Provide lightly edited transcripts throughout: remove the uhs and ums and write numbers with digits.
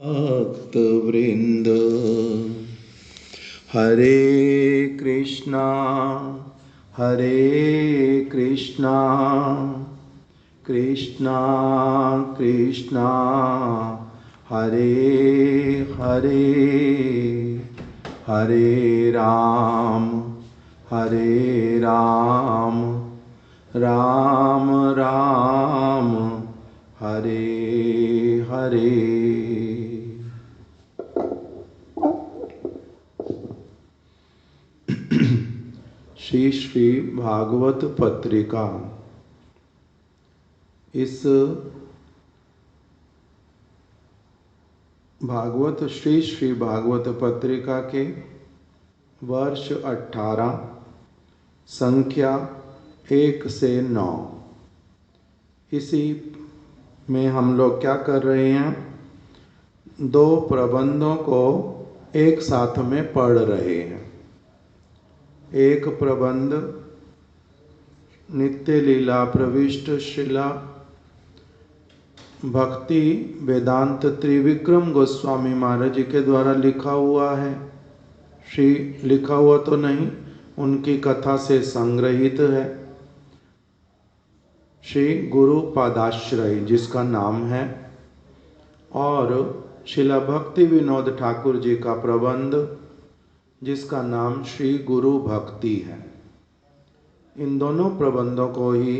भक्तवृंद हरे कृष्णा कृष्णा कृष्णा हरे हरे हरे राम राम राम हरे हरे। श्री श्री भागवत पत्रिका। इस श्री श्री भागवत पत्रिका के वर्ष 18 संख्या 1 से 9, इसी में हम लोग क्या कर रहे हैं, 2 प्रबंधों को एक साथ में पढ़ रहे हैं। एक प्रबंध नित्य लीला प्रविष्ट श्रीला भक्ति वेदांत त्रिविक्रम गोस्वामी महाराज जी के द्वारा लिखा हुआ है। लिखा हुआ तो नहीं, उनकी कथा से संग्रहित है। श्री गुरु पादाश्रय जिसका नाम है, और श्रीला भक्ति विनोद ठाकुर जी का प्रबंध जिसका नाम श्री गुरु भक्ति है। इन दोनों प्रबंधों को ही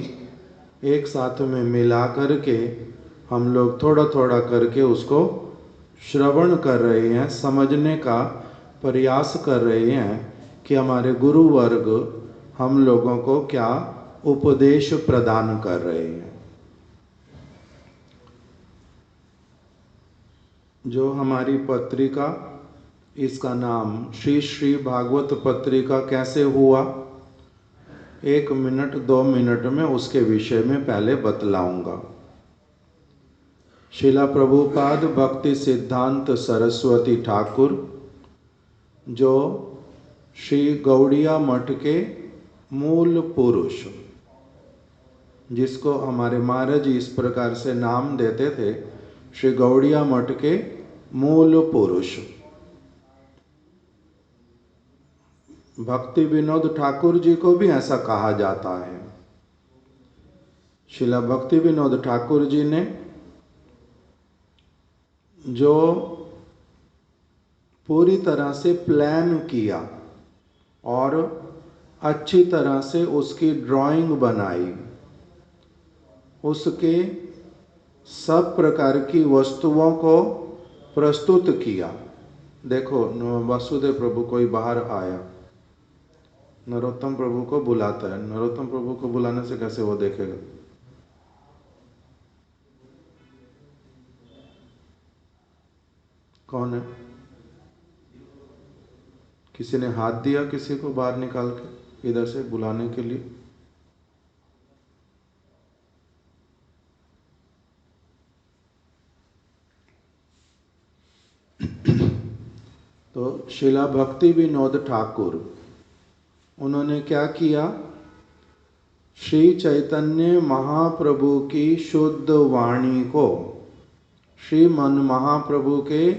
एक साथ में मिला करके हम लोग थोड़ा थोड़ा करके उसको श्रवण कर रहे हैं, समझने का प्रयास कर रहे हैं कि हमारे गुरु वर्ग हम लोगों को क्या उपदेश प्रदान कर रहे हैं। जो हमारी पत्रिका, इसका नाम श्री श्री भागवत पत्रिका कैसे हुआ, 1 मिनट 2 मिनट में उसके विषय में पहले बतलाऊंगा। श्रीला प्रभुपाद भक्ति सिद्धांत सरस्वती ठाकुर, जो श्री गौड़िया मठ के मूल पुरुष, जिसको हमारे महाराज इस प्रकार से नाम देते थे, श्री गौड़िया मठ के मूल पुरुष भक्ति विनोद ठाकुर जी को भी ऐसा कहा जाता है। श्रीला भक्ति विनोद ठाकुर जी ने जो पूरी तरह से प्लान किया और अच्छी तरह से उसकी ड्राइंग बनाई, उसके सब प्रकार की वस्तुओं को प्रस्तुत किया। देखो, वासुदेव प्रभु कोई बाहर आया, नरोत्तम प्रभु को बुलाता है। नरोत्तम प्रभु को बुलाने से कैसे वो देखेगा? कौन है? किसी ने हाथ दिया किसी को बाहर निकाल के इधर से बुलाने के लिए? तो श्रीला भक्ति विनोद ठाकुर, उन्होंने क्या किया, श्री चैतन्य महाप्रभु की शुद्ध वाणी को, श्रीमन महाप्रभु के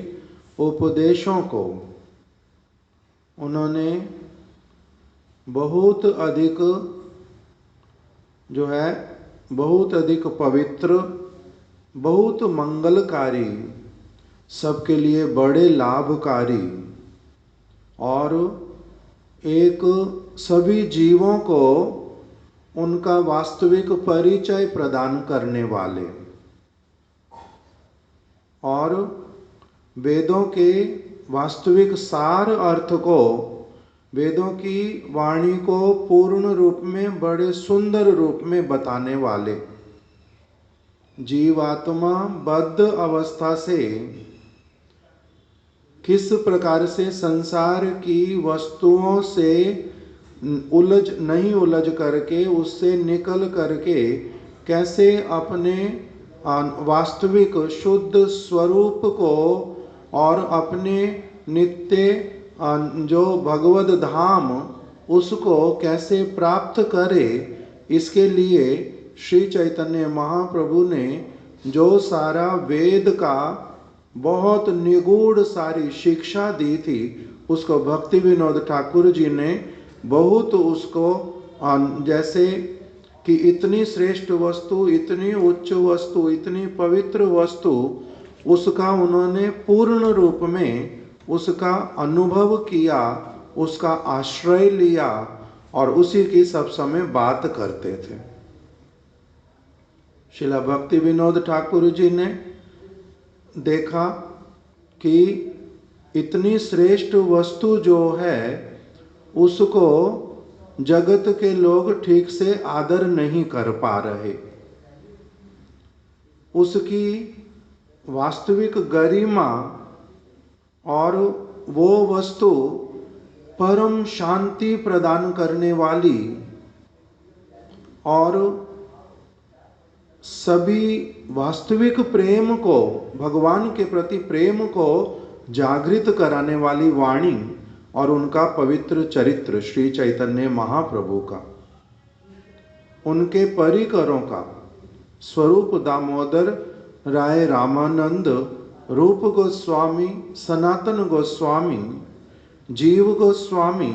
उपदेशों को उन्होंने बहुत अधिक बहुत अधिक पवित्र, बहुत मंगलकारी, सबके लिए बड़े लाभकारी और एक सभी जीवों को उनका वास्तविक परिचय प्रदान करने वाले और वेदों के वास्तविक सार अर्थ को, वेदों की वाणी को पूर्ण रूप में बड़े सुंदर रूप में बताने वाले, जीवात्मा बद्ध अवस्था से किस प्रकार से संसार की वस्तुओं से नहीं उलझ करके, उससे निकल करके कैसे अपने वास्तविक शुद्ध स्वरूप को और अपने नित्य जो भगवद धाम उसको कैसे प्राप्त करे, इसके लिए श्री चैतन्य महाप्रभु ने जो सारा वेद का बहुत निगूढ़ सारी शिक्षा दी थी, उसको भक्ति विनोद ठाकुर जी ने बहुत उसको जैसे कि इतनी श्रेष्ठ वस्तु, इतनी उच्च वस्तु, इतनी पवित्र वस्तु, उसका उन्होंने पूर्ण रूप में उसका अनुभव किया, उसका आश्रय लिया और उसी की सब समय बात करते थे। श्रीला भक्ति विनोद ठाकुर जी ने देखा कि इतनी श्रेष्ठ वस्तु जो है उसको जगत के लोग ठीक से आदर नहीं कर पा रहे, उसकी वास्तविक गरिमा और वो वस्तु परम शांति प्रदान करने वाली और सभी वास्तविक प्रेम को, भगवान के प्रति प्रेम को जागृत कराने वाली वाणी और उनका पवित्र चरित्र श्री चैतन्य महाप्रभु का, उनके परिकरों का, स्वरूप दामोदर राय रामानंद, रूप गोस्वामी, सनातन गोस्वामी, जीव गोस्वामी,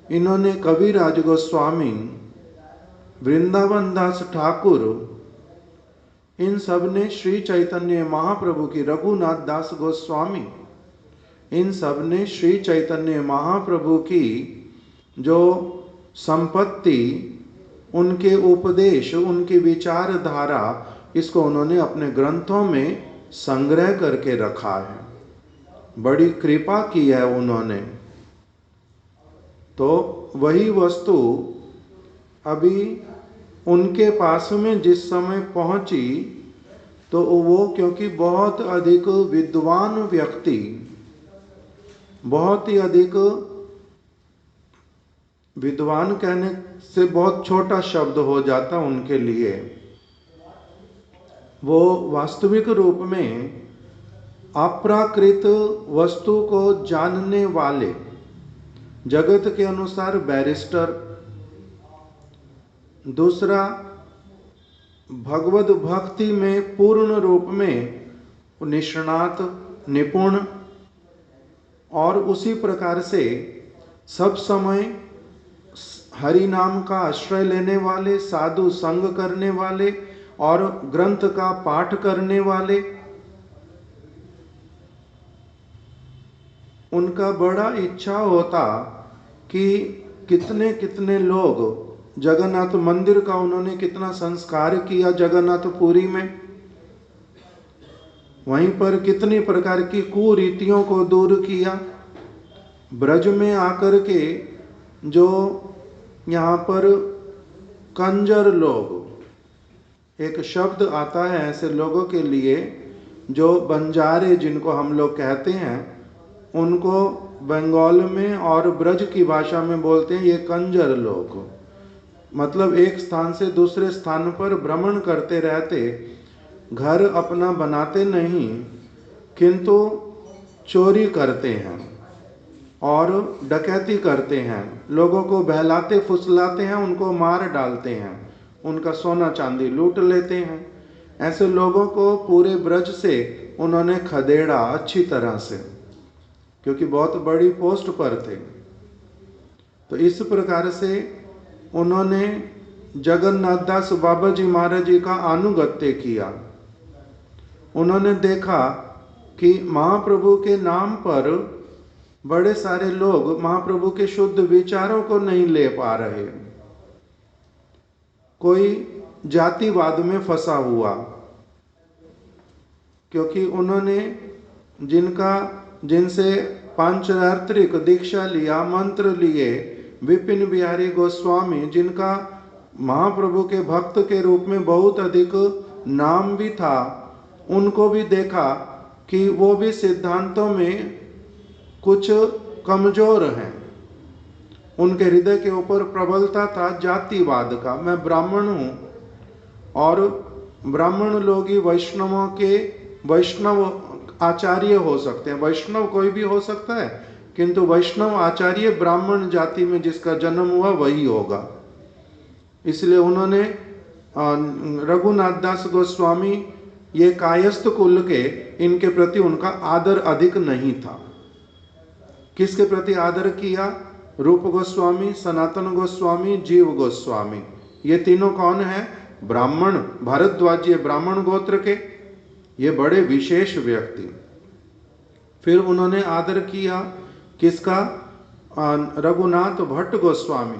इन्होंने कविराज गोस्वामी, वृंदावन दास ठाकुर, इन सब ने श्री चैतन्य महाप्रभु की, रघुनाथ दास गोस्वामी, इन सब ने श्री चैतन्य महाप्रभु की जो संपत्ति, उनके उपदेश, उनकी विचारधारा, इसको उन्होंने अपने ग्रंथों में संग्रह करके रखा है। बड़ी कृपा की है उन्होंने। तो वही वस्तु अभी उनके पास में जिस समय पहुंची तो वो, क्योंकि बहुत अधिक विद्वान व्यक्ति, बहुत ही अधिक विद्वान कहने से बहुत छोटा शब्द हो जाता उनके लिए, वो वास्तविक रूप में अप्राकृत वस्तु को जानने वाले, जगत के अनुसार बैरिस्टर, दूसरा भगवत भक्ति में पूर्ण रूप में निष्णात, निपुण, और उसी प्रकार से सब समय हरि नाम का आश्रय लेने वाले, साधु संग करने वाले और ग्रंथ का पाठ करने वाले, उनका बड़ा इच्छा होता कि कितने कितने लोग, जगन्नाथ मंदिर का उन्होंने कितना संस्कार किया जगन्नाथपुरी में, वहीं पर कितनी प्रकार की कुरीतियों को दूर किया। ब्रज में आकर के जो यहाँ पर कंजर लोग, एक शब्द आता है ऐसे लोगों के लिए जो बंजारे जिनको हम लोग कहते हैं, उनको बंगाल में और ब्रज की भाषा में बोलते हैं ये कंजर लोग, मतलब एक स्थान से दूसरे स्थान पर भ्रमण करते रहते, घर अपना बनाते नहीं किंतु चोरी करते हैं और डकैती करते हैं, लोगों को बहलाते फुसलाते हैं, उनको मार डालते हैं, उनका सोना चांदी लूट लेते हैं। ऐसे लोगों को पूरे ब्रज से उन्होंने खदेड़ा अच्छी तरह से, क्योंकि बहुत बड़ी पोस्ट पर थे। तो इस प्रकार से उन्होंने जगन्नाथ दास बाबा जी महाराज जी का अनुगत्य किया। उन्होंने देखा कि महाप्रभु के नाम पर बड़े सारे लोग महाप्रभु के शुद्ध विचारों को नहीं ले पा रहे, कोई जातिवाद में फंसा हुआ, क्योंकि उन्होंने जिनसे पांचरात्रिक दीक्षा लिया, मंत्र लिए, विपिन बिहारी गोस्वामी, जिनका महाप्रभु के भक्त के रूप में बहुत अधिक नाम भी था, उनको भी देखा कि वो भी सिद्धांतों में कुछ कमजोर हैं। उनके हृदय के ऊपर प्रबलता था जातिवाद का। मैं ब्राह्मण हूँ और ब्राह्मण लोग ही वैष्णवों के वैष्णव आचार्य हो सकते हैं। वैष्णव कोई भी हो सकता है, किंतु वैष्णव आचार्य ब्राह्मण जाति में जिसका जन्म हुआ वही होगा। इसलिए उन्होंने रघुनाथ दास गोस्वामी ये कायस्थ कुल के इनके प्रति उनका आदर अधिक नहीं था। किसके प्रति आदर किया? रूप गोस्वामी, सनातन गोस्वामी, जीव गोस्वामी। ये तीनों कौन है? ब्राह्मण, भारद्वाजीय ब्राह्मण गोत्र के, ये बड़े विशेष व्यक्ति। फिर उन्होंने आदर किया किसका? रघुनाथ भट्ट गोस्वामी।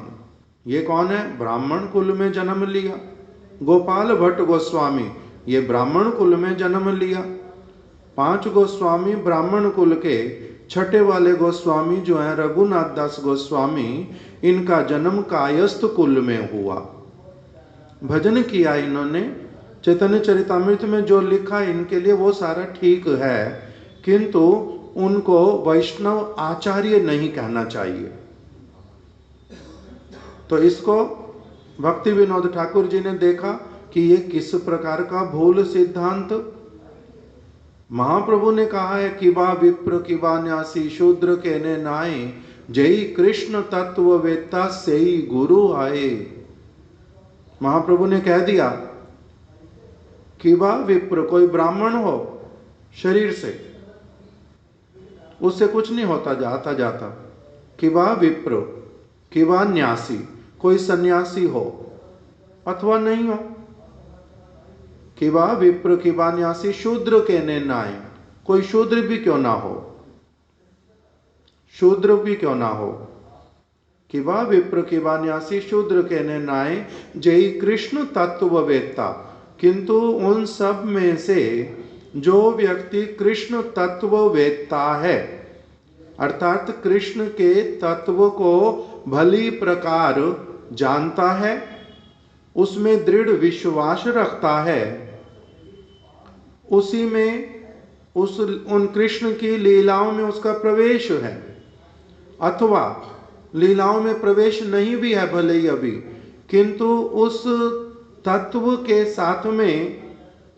ये कौन है? ब्राह्मण कुल में जन्म लिया। गोपाल भट्ट गोस्वामी, ये ब्राह्मण कुल में जन्म लिया। 5 गोस्वामी ब्राह्मण कुल के। छठे वाले गोस्वामी जो है रघुनाथ दास गोस्वामी, इनका जन्म कायस्थ कुल में हुआ। भजन किया इन्होंने। चैतन्य चरितामृत में जो लिखा इनके लिए वो सारा ठीक है, किंतु उनको वैष्णव आचार्य नहीं कहना चाहिए। तो इसको भक्ति विनोद ठाकुर जी ने देखा कि ये किस प्रकार का भूल सिद्धांत। महाप्रभु ने कहा है कि बा विप्र कि बा न्यासी शूद्र के ने नाए, जय कृष्ण तत्व वेत्ता से ही गुरु आए। महाप्रभु ने कह दिया कि बा विप्र, कोई ब्राह्मण हो शरीर से, उससे कुछ नहीं होता जाता जाता। कि बा विप्र कि बा न्यासी, कोई सन्यासी हो अथवा नहीं हो। कि बा विप्र कि बा न्यासी शूद्र के ने नाए, कोई शूद्र भी क्यों ना हो, शूद्र भी क्यों ना हो। कि बा विप्र कि बा न्यासी शूद्र के ने नाए, जय कृष्ण तत्व वेत्ता। किंतु उन सब में से जो व्यक्ति कृष्ण तत्व वेत्ता है, अर्थात कृष्ण के तत्व को भली प्रकार जानता है, उसमें दृढ़ विश्वास रखता है, उसी में उन कृष्ण की लीलाओं में उसका प्रवेश है, अथवा लीलाओं में प्रवेश नहीं भी है भले ही अभी, किंतु उस तत्व के साथ में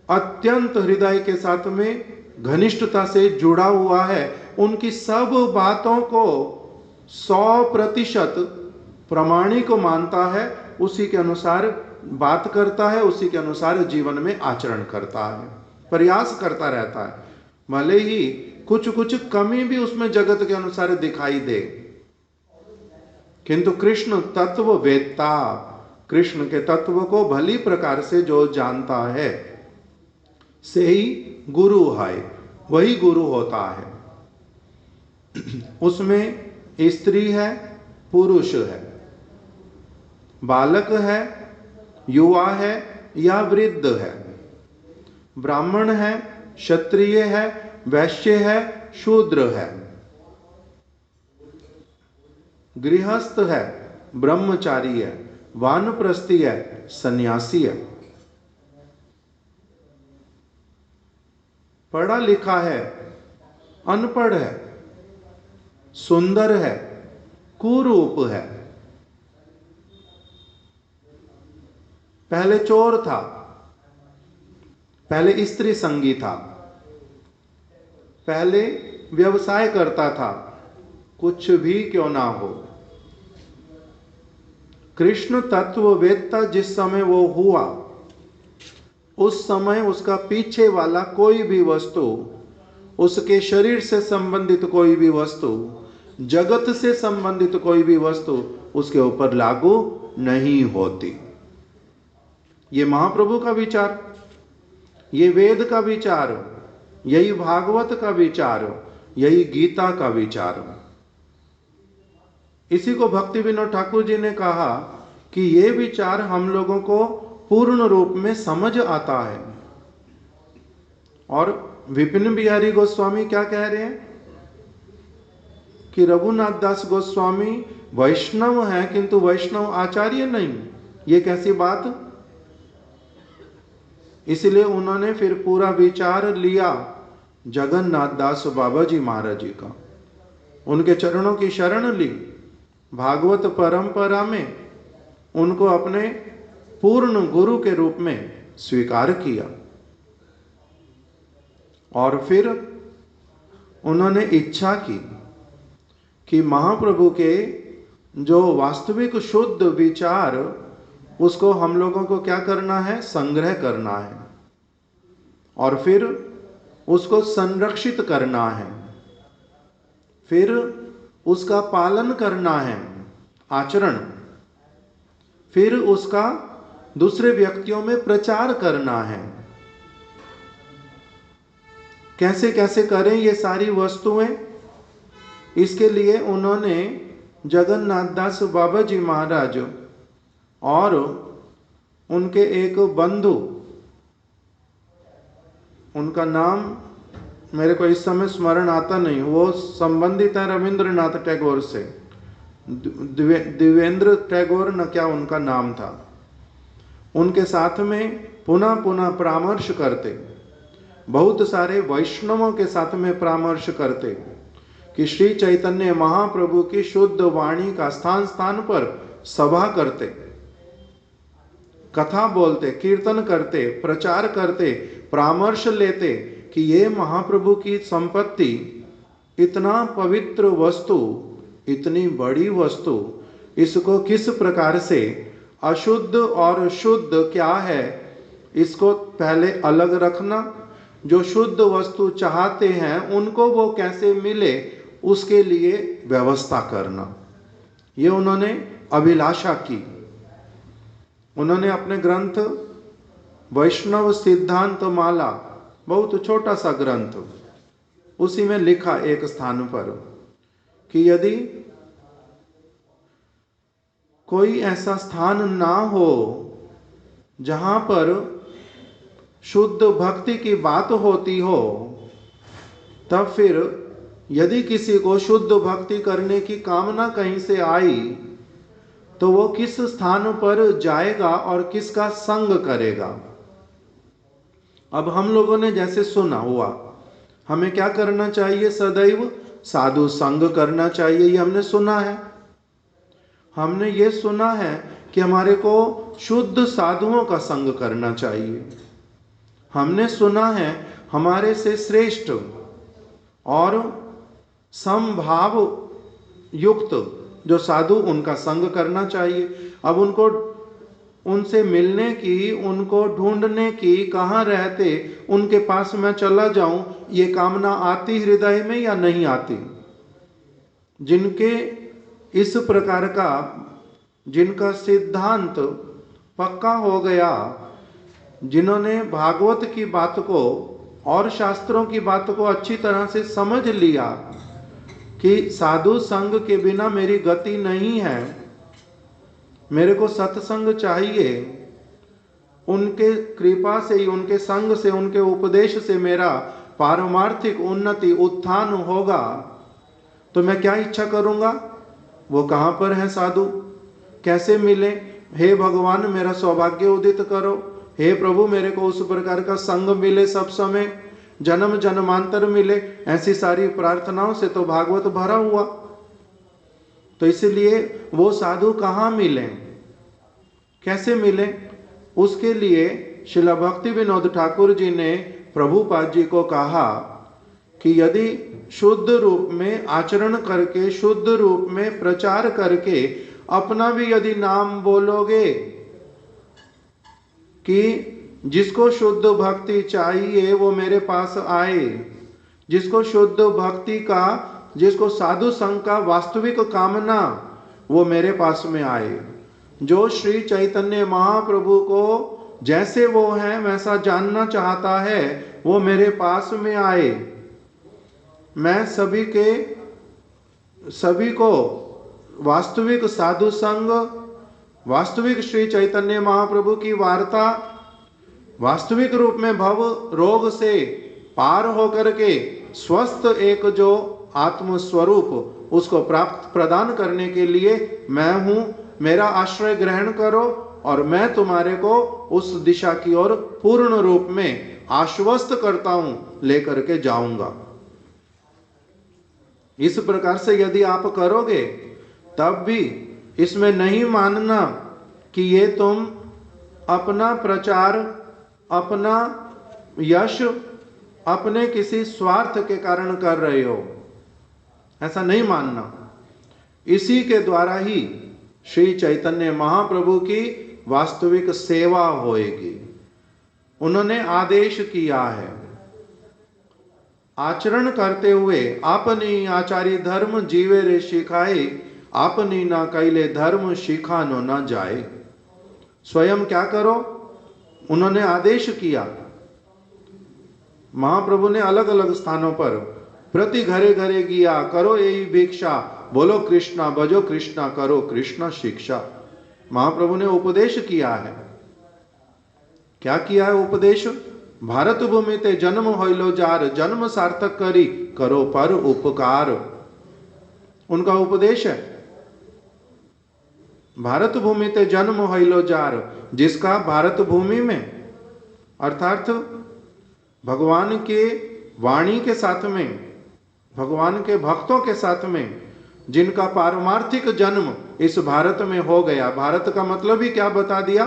अत्यंत हृदय के साथ में घनिष्ठता से जुड़ा हुआ है, उनकी सब बातों को 100% प्रमाणिक मानता है, उसी के अनुसार बात करता है, उसी के अनुसार जीवन में आचरण करता है, प्रयास करता रहता है। भले ही कुछ कुछ कमी भी उसमें जगत के अनुसार दिखाई दे, किंतु कृष्ण तत्व वेत्ता, कृष्ण के तत्व को भली प्रकार से जो जानता है, से ही गुरु है, वही गुरु होता है। उसमें स्त्री है, पुरुष है, बालक है, युवा है या वृद्ध है, ब्राह्मण है, क्षत्रिय है, वैश्य है, शूद्र है, गृहस्थ है, ब्रह्मचारी है, वानप्रस्थी है, सन्यासी है, पढ़ा लिखा है, अनपढ़ है, सुंदर है, कुरूप है। पहले चोर था, पहले स्त्री संगी था, पहले व्यवसाय करता था, कुछ भी क्यों ना हो, कृष्ण तत्व वेत्ता जिस समय वो हुआ, उस समय उसका पीछे वाला कोई भी वस्तु, उसके शरीर से संबंधित कोई भी वस्तु, जगत से संबंधित कोई भी वस्तु उसके ऊपर लागू नहीं होती। ये महाप्रभु का विचार, ये वेद का विचार, यही भागवत का विचार, यही गीता का विचार। इसी को भक्ति विनोद ठाकुर जी ने कहा कि ये विचार हम लोगों को पूर्ण रूप में समझ आता है। और विपिन बिहारी गोस्वामी क्या कह रहे हैं कि रघुनाथ दास गोस्वामी वैष्णव हैं किंतु वैष्णव आचार्य नहीं। ये कैसी बात? इसलिए उन्होंने फिर पूरा विचार लिया जगन्नाथ दास बाबा जी महाराज जी का, उनके चरणों की शरण ली, भागवत परंपरा में उनको अपने पूर्ण गुरु के रूप में स्वीकार किया। और फिर उन्होंने इच्छा की कि महाप्रभु के जो वास्तविक शुद्ध विचार, उसको हम लोगों को क्या करना है? संग्रह करना है। और फिर उसको संरक्षित करना है, फिर उसका पालन करना है, आचरण, फिर उसका दूसरे व्यक्तियों में प्रचार करना है। कैसे कैसे करें ये सारी वस्तुएं? इसके लिए उन्होंने जगन्नाथ दास बाबा जी महाराज और उनके एक बंधु, उनका नाम मेरे को इस समय स्मरण आता नहीं, वो संबंधित है रविंद्रनाथ टैगोर से, देवेंद्र टैगोर न क्या उनका नाम था। उनके साथ में पुनः पुनः परामर्श करते, बहुत सारे वैष्णवों के साथ में परामर्श करते कि श्री चैतन्य महाप्रभु की शुद्ध वाणी का स्थान स्थान पर सभा करते, कथा बोलते, कीर्तन करते, प्रचार करते, परामर्श लेते कि ये महाप्रभु की संपत्ति, इतना पवित्र वस्तु, इतनी बड़ी वस्तु, इसको किस प्रकार से अशुद्ध और शुद्ध क्या है इसको पहले अलग रखना, जो शुद्ध वस्तु चाहते हैं उनको वो कैसे मिले उसके लिए व्यवस्था करना, ये उन्होंने अभिलाषा की। उन्होंने अपने ग्रंथ वैष्णव सिद्धांत माला, बहुत छोटा सा ग्रंथ, उसी में लिखा एक स्थान पर कि यदि कोई ऐसा स्थान ना हो जहां पर शुद्ध भक्ति की बात होती हो, तब फिर यदि किसी को शुद्ध भक्ति करने की कामना कहीं से आई तो वो किस स्थान पर जाएगा और किसका संग करेगा। अब हम लोगों ने जैसे सुना हुआ, हमें क्या करना चाहिए? सदैव साधु संग करना चाहिए, ये हमने सुना है। हमने ये सुना है कि हमारे को शुद्ध साधुओं का संग करना चाहिए। हमने सुना है हमारे से श्रेष्ठ और समभाव युक्त जो साधु, उनका संग करना चाहिए। अब उनसे मिलने की, उनको ढूंढने की, कहाँ रहते, उनके पास मैं चला जाऊं, ये कामना आती हृदय में या नहीं आती? जिनके इस प्रकार का, जिनका सिद्धांत पक्का हो गया, जिन्होंने भागवत की बात को और शास्त्रों की बात को अच्छी तरह से समझ लिया कि साधु संग के बिना मेरी गति नहीं है, मेरे को सत्संग चाहिए, उनके कृपा से ही, उनके संग से, उनके उपदेश से मेरा पारमार्थिक उन्नति उत्थान होगा, तो मैं क्या इच्छा करूंगा? वो कहाँ पर है साधु, कैसे मिले? हे भगवान मेरा सौभाग्य उदित करो, हे प्रभु मेरे को उस प्रकार का संग मिले, सब समय जन्म जन्मांतर मिले। ऐसी सारी प्रार्थनाओं से तो भागवत भरा हुआ। तो इसलिए वो साधु कहाँ मिले, कैसे मिले? उसके लिए श्रील भक्ति विनोद ठाकुर जी ने प्रभुपाद जी को कहा कि यदि शुद्ध रूप में आचरण करके, शुद्ध रूप में प्रचार करके अपना भी यदि नाम बोलोगे कि जिसको शुद्ध भक्ति चाहिए वो मेरे पास आए, जिसको शुद्ध भक्ति का, जिसको साधु संग का वास्तविक कामना, वो मेरे पास में आए। जो श्री चैतन्य महाप्रभु को जैसे वो हैं वैसा जानना चाहता है, वो मेरे पास में आए। मैं सभी को वास्तविक साधु संग, वास्तविक श्री चैतन्य महाप्रभु की वार्ता, वास्तविक रूप में भव रोग से पार होकर के स्वस्थ एक जो आत्म स्वरूप, उसको प्राप्त प्रदान करने के लिए मैं हूं। मेरा आश्रय ग्रहण करो और मैं तुम्हारे को उस दिशा की ओर पूर्ण रूप में आश्वस्त करता हूं, लेकर के जाऊंगा। इस प्रकार से यदि आप करोगे तब भी इसमें नहीं मानना कि ये तुम अपना प्रचार, अपना यश अपने किसी स्वार्थ के कारण कर रहे हो, ऐसा नहीं मानना। इसी के द्वारा ही श्री चैतन्य महाप्रभु की वास्तविक सेवा होएगी। उन्होंने आदेश किया है, आचरण करते हुए आपनी आचार्य धर्म जीवे रे सिखाए, आपनी ना कैले धर्म सिखानो ना जाए। स्वयं क्या करो, उन्होंने आदेश किया। महाप्रभु ने अलग अलग स्थानों पर प्रति घरे घरे किया, करो यही भिक्षा, बोलो कृष्णा, भजो कृष्णा, करो कृष्ण शिक्षा। महाप्रभु ने उपदेश किया है। क्या किया है उपदेश? भारत भूमि ते जन्म होइलो जार, जन्म सार्थक करी, करो पर उपकार। उनका उपदेश है। भारत भूमि ते जन्म होइलो जार, जिसका भारत भूमि में अर्थात भगवान के वाणी के साथ में, भगवान के भक्तों के साथ में, जिनका पारमार्थिक जन्म इस भारत में हो गया। भारत का मतलब ही क्या बता दिया?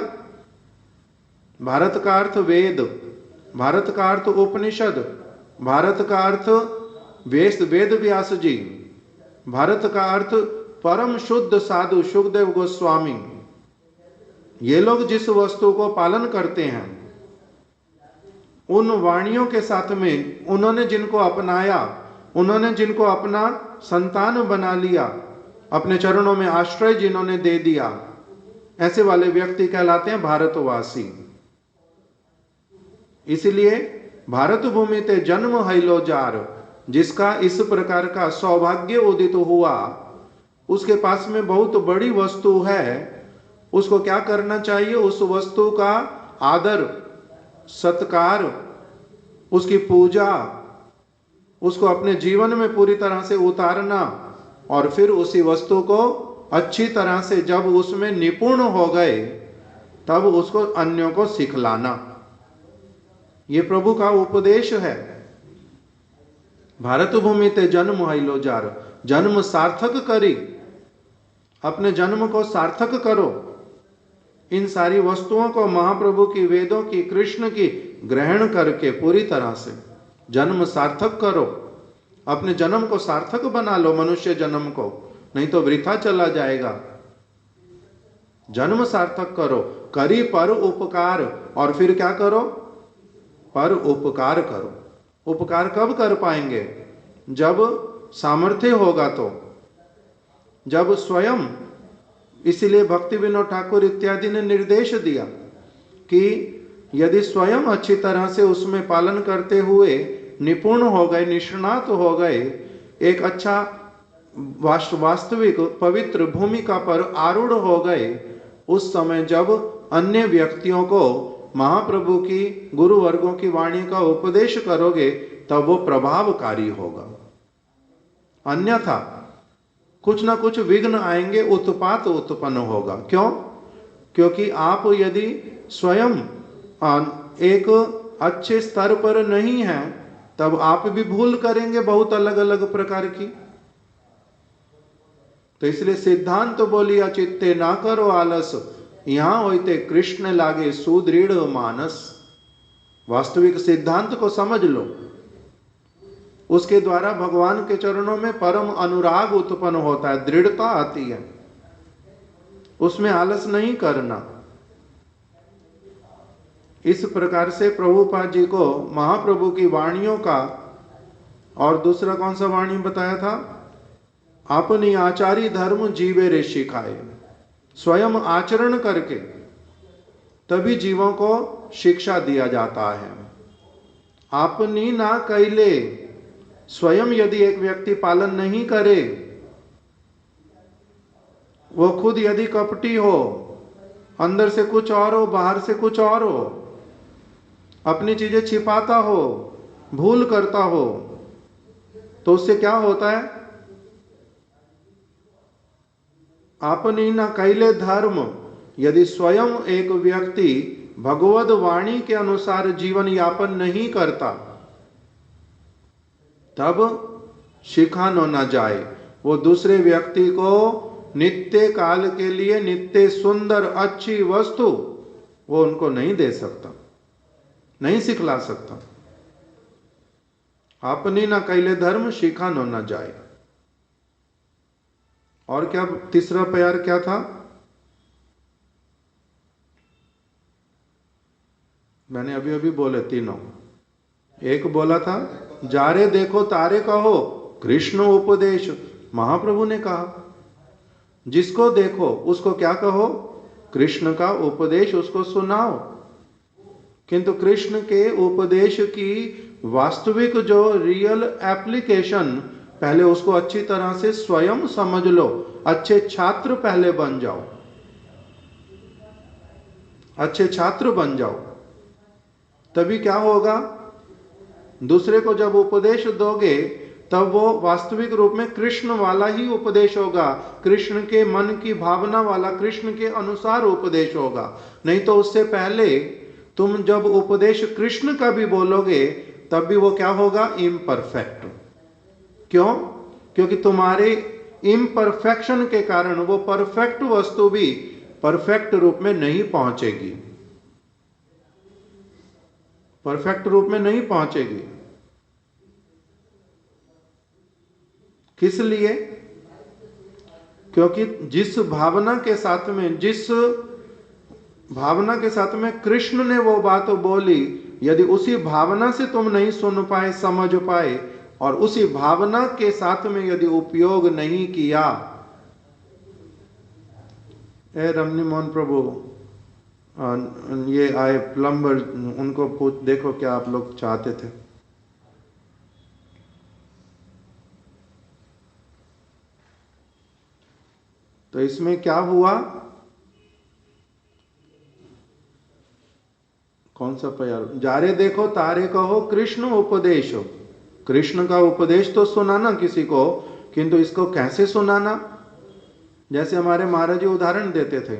भारत का अर्थ वेद, भारत का अर्थ उपनिषद, भारत का अर्थ वेद व्यास जी, भारत का अर्थ परम शुद्ध साधु सुखदेव गोस्वामी। ये लोग जिस वस्तु को पालन करते हैं, उन वाणियों के साथ में उन्होंने जिनको अपनाया, उन्होंने जिनको अपना संतान बना लिया, अपने चरणों में आश्रय जिन्होंने दे दिया, ऐसे वाले व्यक्ति कहलाते हैं भारतवासी। इसलिए भारत भूमि ते जन्म हैलो जार, जिसका इस प्रकार का सौभाग्य उदित हुआ, उसके पास में बहुत बड़ी वस्तु है। उसको क्या करना चाहिए? उस वस्तु का आदर सत्कार, उसकी पूजा, उसको अपने जीवन में पूरी तरह से उतारना, और फिर उसी वस्तु को अच्छी तरह से जब उसमें निपुण हो गए तब उसको अन्यों को सिखलाना। ये प्रभु का उपदेश है। भारत भूमि ते जन्म हैलो जार, जन्म सार्थक करी, अपने जन्म को सार्थक करो। इन सारी वस्तुओं को महाप्रभु की, वेदों की, कृष्ण की ग्रहण करके पूरी तरह से जन्म सार्थक करो। अपने जन्म को सार्थक बना लो, मनुष्य जन्म को, नहीं तो वृथा चला जाएगा। जन्म सार्थक करो, करी पर उपकार, और फिर क्या करो? पर उपकार करो। उपकार कब कर पाएंगे? जब सामर्थ्य होगा तो, जब स्वयं, इसीलिए भक्ति विनोद ठाकुर इत्यादि ने निर्देश दिया कि यदि स्वयं अच्छी तरह से उसमें पालन करते हुए निपुण हो गए, निष्णात हो गए, एक अच्छा वास्तविक पवित्र भूमिका पर आरूढ़ हो गए, उस समय जब अन्य व्यक्तियों को महाप्रभु की, गुरु वर्गों की वाणी का उपदेश करोगे, तब वो प्रभावकारी होगा। अन्यथा कुछ ना कुछ विघ्न आएंगे, उत्पात उत्पन्न होगा। क्यों? क्योंकि आप यदि स्वयं एक अच्छे स्तर पर नहीं हैं, तब आप भी भूल करेंगे बहुत अलग अलग प्रकार की। तो इसलिए सिद्धांत तो बोलिया चित्ते ना करो आलस, यहां होते कृष्ण लागे सुदृढ़ मानस। वास्तविक सिद्धांत को समझ लो, उसके द्वारा भगवान के चरणों में परम अनुराग उत्पन्न होता है, दृढ़ता आती है, उसमें आलस नहीं करना। इस प्रकार से प्रभुपाद जी को महाप्रभु की वाणियों का, और दूसरा कौन सा वाणी बताया था? अपनी आचारी धर्म जीवे रे सिखाए। स्वयं आचरण करके तभी जीवों को शिक्षा दिया जाता है। अपनी ना कैले, स्वयं यदि एक व्यक्ति पालन नहीं करे, वो खुद यदि कपटी हो, अंदर से कुछ और हो, बाहर से कुछ और हो, अपनी चीजें छिपाता हो, भूल करता हो, तो उससे क्या होता है? अपनी न कैले धर्म, यदि स्वयं एक व्यक्ति भगवद वाणी के अनुसार जीवन यापन नहीं करता, तब सिखानो न जाए। वो दूसरे व्यक्ति को नित्य काल के लिए नित्य सुंदर अच्छी वस्तु वो उनको नहीं दे सकता, नहीं सिखला सकता। अपनी न कैले धर्म सिखानो न जाए। और क्या तीसरा प्यार क्या था? मैंने अभी अभी बोले तीनों। एक बोला था जारे देखो तारे कहो कृष्ण उपदेश, महाप्रभु ने कहा जिसको देखो उसको क्या कहो, कृष्ण का उपदेश उसको सुनाओ। किंतु कृष्ण के उपदेश की वास्तविक जो रियल एप्लीकेशन, पहले उसको अच्छी तरह से स्वयं समझ लो, अच्छे छात्र पहले बन जाओ, अच्छे छात्र बन जाओ, तभी क्या होगा, दूसरे को जब उपदेश दोगे तब वो वास्तविक रूप में कृष्ण वाला ही उपदेश होगा, कृष्ण के मन की भावना वाला, कृष्ण के अनुसार उपदेश होगा। नहीं तो उससे पहले तुम जब उपदेश कृष्ण का भी बोलोगे तब भी वो क्या होगा, इम्परफेक्ट। क्यों? क्योंकि तुम्हारे इम्परफेक्शन के कारण वो परफेक्ट वस्तु भी परफेक्ट रूप में नहीं पहुंचेगी, परफेक्ट रूप में नहीं पहुंचेगी। किस लिए? क्योंकि जिस भावना के साथ में, जिस भावना के साथ में कृष्ण ने वो बात बोली, यदि उसी भावना से तुम नहीं सुन पाए, समझ पाए, और उसी भावना के साथ में यदि उपयोग नहीं किया। रमनी मोहन प्रभु ये आए प्लम्बर, उनको पूछ देखो क्या आप लोग चाहते थे। तो इसमें क्या हुआ, कौन सा प्यार, जारे देखो तारे कहो कृष्ण उपदेश, कृष्ण का उपदेश तो सुनाना किसी को, किंतु इसको कैसे सुनाना। जैसे हमारे महाराज जी उदाहरण देते थे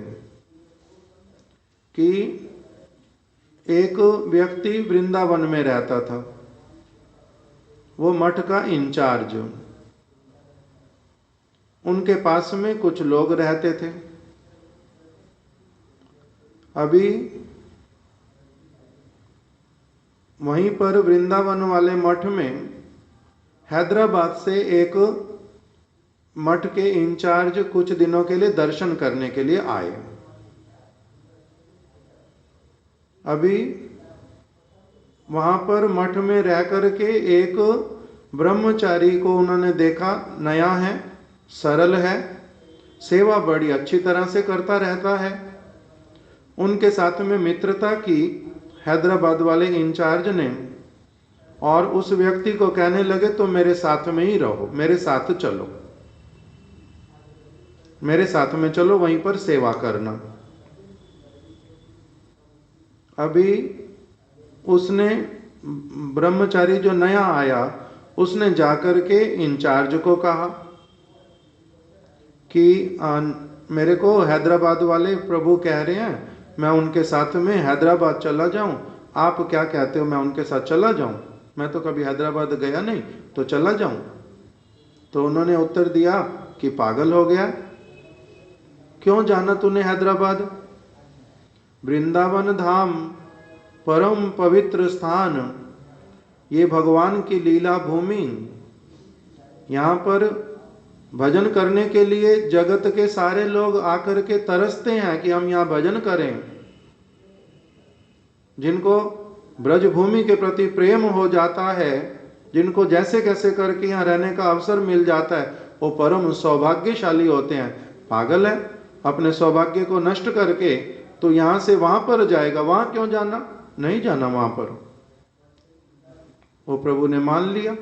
कि एक व्यक्ति वृंदावन में रहता था, वो मठ का इंचार्ज, उनके पास में कुछ लोग रहते थे। अभी वहीं पर वृंदावन वाले मठ में हैदराबाद से एक मठ के इंचार्ज कुछ दिनों के लिए दर्शन करने के लिए आए। अभी वहां पर मठ में रह करके एक ब्रह्मचारी को उन्होंने देखा, नया है, सरल है, सेवा बड़ी अच्छी तरह से करता रहता है। उनके साथ में मित्रता की हैदराबाद वाले इंचार्ज ने, और उस व्यक्ति को कहने लगे तो मेरे साथ में ही रहो, मेरे साथ चलो, मेरे साथ में चलो, वहीं पर सेवा करना। अभी उसने, ब्रह्मचारी जो नया आया, उसने जाकर के इंचार्ज को कहा कि मेरे को हैदराबाद वाले प्रभु कह रहे हैं मैं उनके साथ में हैदराबाद चला जाऊं, आप क्या कहते हो, मैं उनके साथ चला जाऊं, मैं तो कभी हैदराबाद गया नहीं, तो चला जाऊं। तो उन्होंने उत्तर दिया कि पागल हो गया, क्यों जाना तूने हैदराबाद, वृंदावन धाम परम पवित्र स्थान, ये भगवान की लीला भूमि, यहाँ पर भजन करने के लिए जगत के सारे लोग आकर के तरसते हैं कि हम यहाँ भजन करें। जिनको ब्रजभूमि के प्रति प्रेम हो जाता है, जिनको जैसे कैसे करके यहाँ रहने का अवसर मिल जाता है, वो परम सौभाग्यशाली होते हैं। पागल है, अपने सौभाग्य को नष्ट करके तो यहाँ से वहां पर जाएगा, वहां क्यों जाना, नहीं जाना वहां पर। वो प्रभु ने मान लिया।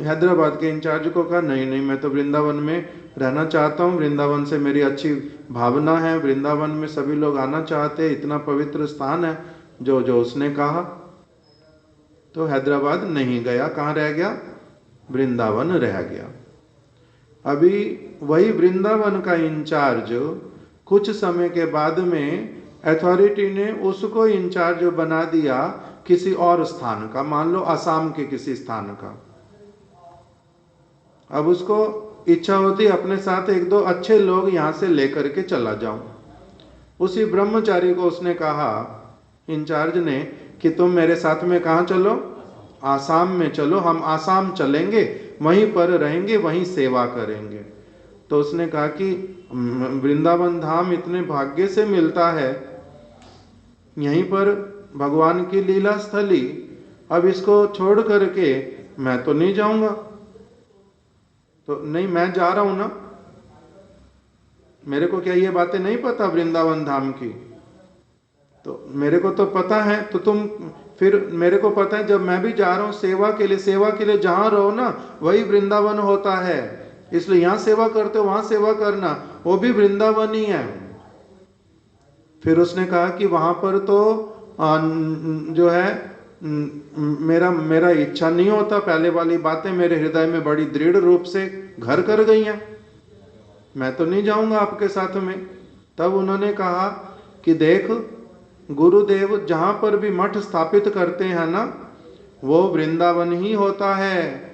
हैदराबाद के इंचार्ज को कहा नहीं नहीं, मैं तो वृंदावन में रहना चाहता हूँ, वृंदावन से मेरी अच्छी भावना है, वृंदावन में सभी लोग आना चाहते हैं, इतना पवित्र स्थान है, जो जो उसने कहा। तो हैदराबाद नहीं गया, कहाँ रह गया, वृंदावन रह गया। अभी वही वृंदावन का इंचार्ज कुछ समय के बाद में अथॉरिटी ने उसको इंचार्ज बना दिया किसी और स्थान का, मान लो असम के किसी स्थान का। अब उसको इच्छा होती अपने साथ एक दो अच्छे लोग यहाँ से लेकर के चला जाऊं। उसी ब्रह्मचारी को उसने कहा, इंचार्ज ने, कि तुम मेरे साथ में कहाँ चलो, आसाम में चलो, हम आसाम चलेंगे, वहीं पर रहेंगे, वहीं सेवा करेंगे। तो उसने कहा कि वृंदावन धाम इतने भाग्य से मिलता है, यहीं पर भगवान की लीला स्थली, अब इसको छोड़ करके मैं तो नहीं जाऊंगा। तो नहीं, मैं जा रहा हूं ना, मेरे को क्या ये बातें नहीं पता वृंदावन धाम की? तो मेरे को तो पता है, तो तुम फिर मेरे को पता है, जब मैं भी जा रहा हूं सेवा के लिए जहां रहो ना वही वृंदावन होता है, इसलिए यहां सेवा करते हो वहां सेवा करना, वो भी वृंदावन ही है। फिर उसने कहा कि वहां पर तो जो है मेरा इच्छा नहीं होता, पहले वाली बातें मेरे हृदय में बड़ी दृढ़ रूप से घर कर गई हैं, मैं तो नहीं जाऊंगा आपके साथ में। तब उन्होंने कहा कि देख, गुरुदेव जहां पर भी मठ स्थापित करते हैं ना, वो वृंदावन ही होता है।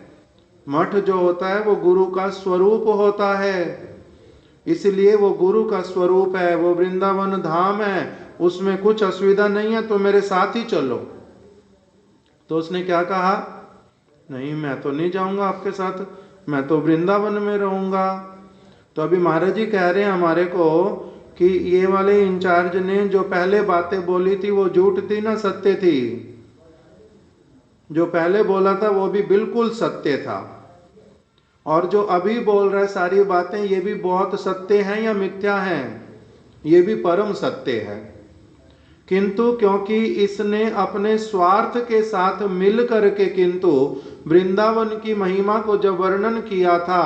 मठ जो होता है वो गुरु का स्वरूप होता है, इसलिए वो गुरु का स्वरूप है, वो वृंदावन धाम है, उसमें कुछ असुविधा नहीं है, तो मेरे साथ ही चलो। तो उसने क्या कहा, नहीं मैं तो नहीं जाऊंगा आपके साथ, मैं तो वृंदावन में रहूंगा। तो अभी महाराज जी कह रहे हैं हमारे को कि ये वाले इंचार्ज ने जो पहले बातें बोली थी वो झूठ थी ना सत्य थी? जो पहले बोला था वो भी बिल्कुल सत्य था, और जो अभी बोल रहा है सारी बातें ये भी बहुत सत्य हैं या मिथ्या हैं? ये भी परम सत्य है। किंतु क्योंकि इसने अपने स्वार्थ के साथ मिल करके किंतु वृंदावन की महिमा को जब वर्णन किया था,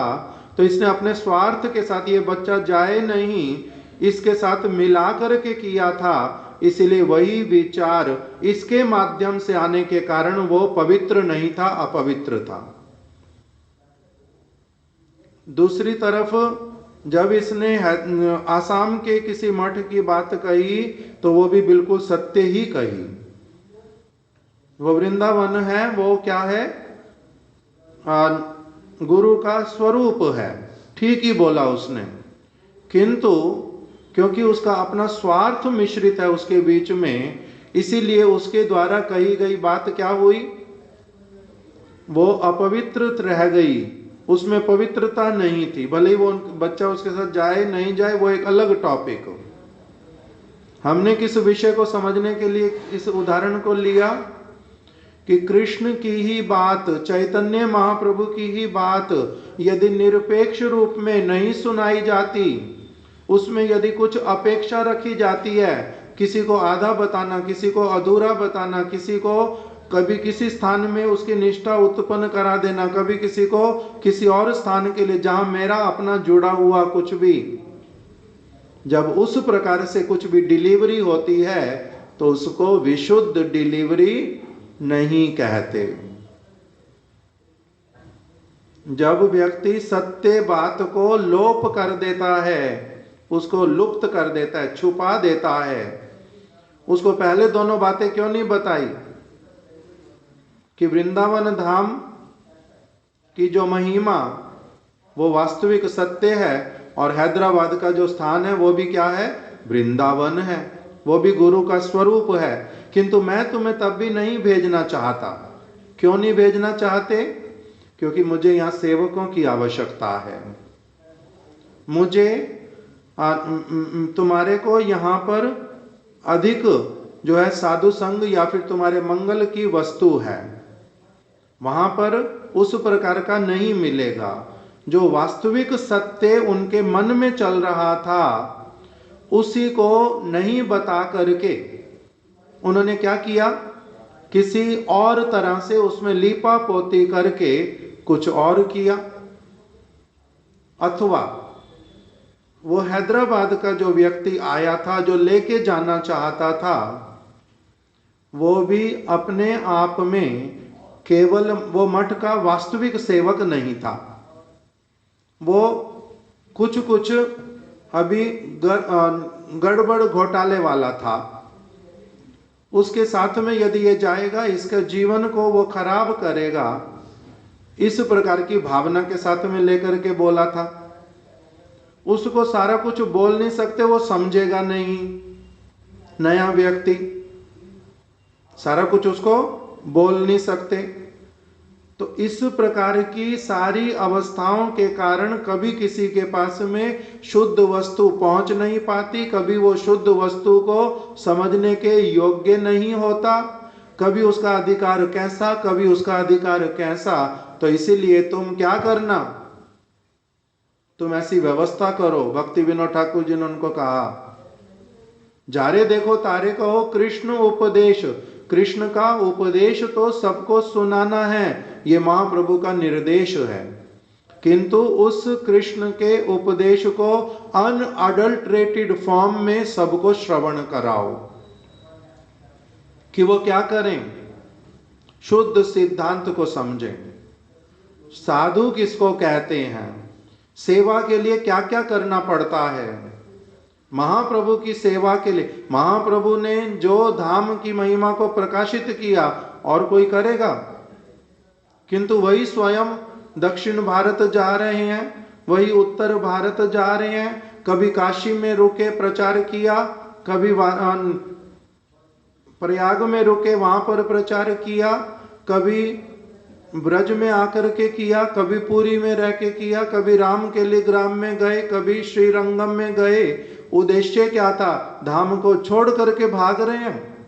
तो इसने अपने स्वार्थ के साथ, ये बच्चा जाए नहीं, इसके साथ मिला करके किया था, इसलिए वही विचार इसके माध्यम से आने के कारण वो पवित्र नहीं था, अपवित्र था। दूसरी तरफ जब इसने आसाम के किसी मठ की बात कही तो वो भी बिल्कुल सत्य ही कही। वो वृंदावन है, वो क्या है, गुरु का स्वरूप है, ठीक ही बोला उसने। किंतु क्योंकि उसका अपना स्वार्थ मिश्रित है उसके बीच में, इसीलिए उसके द्वारा कही गई बात क्या हुई, वो अपवित्र रह गई, उसमें पवित्रता नहीं थी। भले ही वो बच्चा उसके साथ जाए नहीं जाए वो एक अलग टॉपिक हो। हमने किस विषय को समझने के लिए इस उदाहरण को लिया कि कृष्ण की ही बात, चैतन्य महाप्रभु की ही बात यदि निरपेक्ष रूप में नहीं सुनाई जाती, उसमें यदि कुछ अपेक्षा रखी जाती है, किसी को आधा बताना, किसी को अधूरा बताना, किसी को कभी किसी स्थान में उसकी निष्ठा उत्पन्न करा देना, कभी किसी को किसी और स्थान के लिए जहां मेरा अपना जुड़ा हुआ कुछ भी, जब उस प्रकार से कुछ भी डिलीवरी होती है तो उसको विशुद्ध डिलीवरी नहीं कहते। जब व्यक्ति सत्य बात को लोप कर देता है, उसको लुप्त कर देता है, छुपा देता है, उसको पहले दोनों बातें क्यों नहीं बताई कि वृंदावन धाम की जो महिमा वो वास्तविक सत्य है, और हैदराबाद का जो स्थान है वो भी क्या है, वृंदावन है, वो भी गुरु का स्वरूप है। किंतु मैं तुम्हें तब भी नहीं भेजना चाहता। क्यों नहीं भेजना चाहते? क्योंकि मुझे यहाँ सेवकों की आवश्यकता है, मुझे तुम्हारे को यहाँ पर अधिक जो है साधु संग या फिर तुम्हारे मंगल की वस्तु है, वहां पर उस प्रकार का नहीं मिलेगा। जो वास्तविक सत्य उनके मन में चल रहा था उसी को नहीं बता करके उन्होंने क्या किया, किसी और तरह से उसमें लीपा पोती करके कुछ और किया। अथवा वो हैदराबाद का जो व्यक्ति आया था, जो लेके जाना चाहता था, वो भी अपने आप में केवल वो मठ का वास्तविक सेवक नहीं था, वो कुछ कुछ अभी गड़बड़ घोटाले वाला था। उसके साथ में यदि ये जाएगा इसके जीवन को वो खराब करेगा, इस प्रकार की भावना के साथ में लेकर के बोला था। उसको सारा कुछ बोल नहीं सकते, वो समझेगा नहीं, नया व्यक्ति सारा कुछ उसको बोल नहीं सकते। तो इस प्रकार की सारी अवस्थाओं के कारण कभी किसी के पास में शुद्ध वस्तु पहुंच नहीं पाती, कभी वो शुद्ध वस्तु को समझने के योग्य नहीं होता, कभी उसका अधिकार कैसा, कभी उसका अधिकार कैसा। तो इसीलिए तुम क्या करना, तुम ऐसी व्यवस्था करो। भक्ति विनोद ठाकुर जी ने उनको कहा, जारे देखो तारे कहो कृष्ण उपदेश। कृष्ण का उपदेश तो सबको सुनाना है, ये महाप्रभु का निर्देश है, किंतु उस कृष्ण के उपदेश को अनअडल्ट्रेटेड फॉर्म में सबको श्रवण कराओ। कि वो क्या करें, शुद्ध सिद्धांत को समझें। साधु किसको कहते हैं, सेवा के लिए क्या क्या करना पड़ता है। महाप्रभु की सेवा के लिए महाप्रभु ने जो धाम की महिमा को प्रकाशित किया और कोई करेगा, किंतु वही स्वयं दक्षिण भारत जा रहे हैं, वही उत्तर भारत जा रहे हैं। कभी काशी में रुके प्रचार किया, कभी प्रयाग में रुके वहां पर प्रचार किया, कभी ब्रज में आकर के किया, कभी पुरी में रह के किया, कभी राम के लिए ग्राम में गए, कभी श्रीरंगम में गए। उद्देश्य क्या था, धाम को छोड़ करके भाग रहे हैं।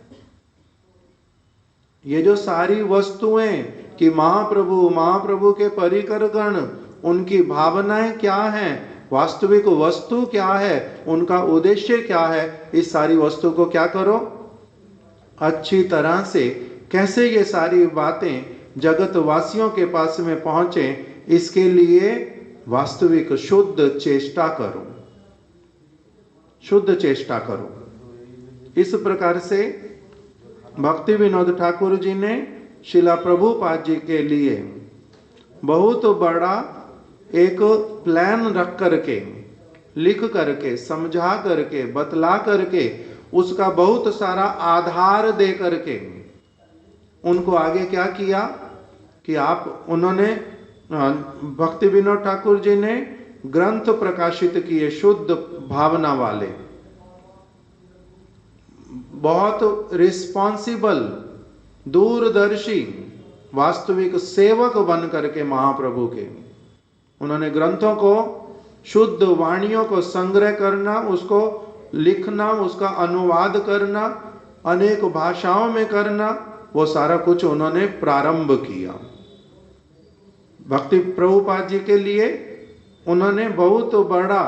ये जो सारी वस्तुएं कि महाप्रभु के परिकरगण, उनकी भावनाएं क्या हैं, वास्तविक वस्तु क्या है, उनका उद्देश्य क्या है, इस सारी वस्तु को क्या करो, अच्छी तरह से कैसे ये सारी बातें जगत वासियों के पास में पहुंचे, इसके लिए वास्तविक शुद्ध चेष्टा करो, शुद्ध चेष्टा करो। इस प्रकार से भक्ति विनोद ठाकुर जी ने शिला प्रभुपाद जी के लिए बहुत बड़ा एक प्लान रख करके, लिख करके, समझा करके, बतला करके, उसका बहुत सारा आधार दे करके उनको आगे क्या किया कि उन्होंने भक्ति विनोद ठाकुर जी ने ग्रंथ प्रकाशित किए, शुद्ध भावना वाले, बहुत रिस्पॉन्सिबल, दूरदर्शी, वास्तविक सेवक बन करके महाप्रभु के उन्होंने ग्रंथों को, शुद्ध वाणियों को संग्रह करना, उसको लिखना, उसका अनुवाद करना, अनेक भाषाओं में करना, वो सारा कुछ उन्होंने प्रारंभ किया। भक्ति प्रभुपाद जी के लिए उन्होंने बहुत बड़ा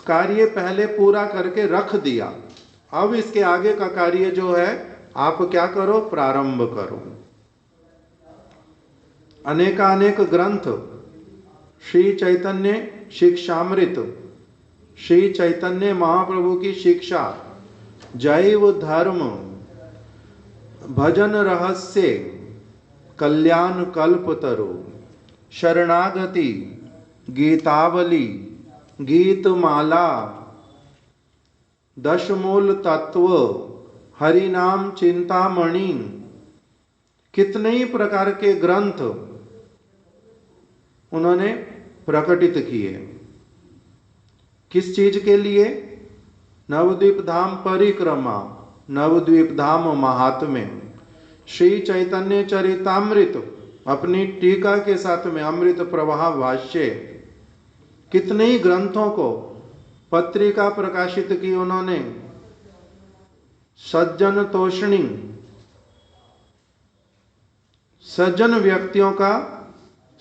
कार्य पहले पूरा करके रख दिया। अब इसके आगे का कार्य जो है, आप क्या करो, प्रारंभ करो। अनेकानेक ग्रंथ, श्री चैतन्य शिक्षामृत, श्री चैतन्य महाप्रभु की शिक्षा, जैव धर्म, भजन रहस्य, कल्याण कल्पतरु, शरणागति, गीतावली, गीतमाला, दशमूल तत्व, हरिनाम चिंतामणि, कितने ही प्रकार के ग्रंथ उन्होंने प्रकटित किए। किस चीज के लिए, नवद्वीप धाम परिक्रमा, नवद्वीप धाम महात्म्य, श्री चैतन्य चरितामृत अपनी टीका के साथ में, अमृत प्रवाह भाष्य, कितने ही ग्रंथों को पत्रिका प्रकाशित की उन्होंने। सज्जन तोषणी, सज्जन व्यक्तियों का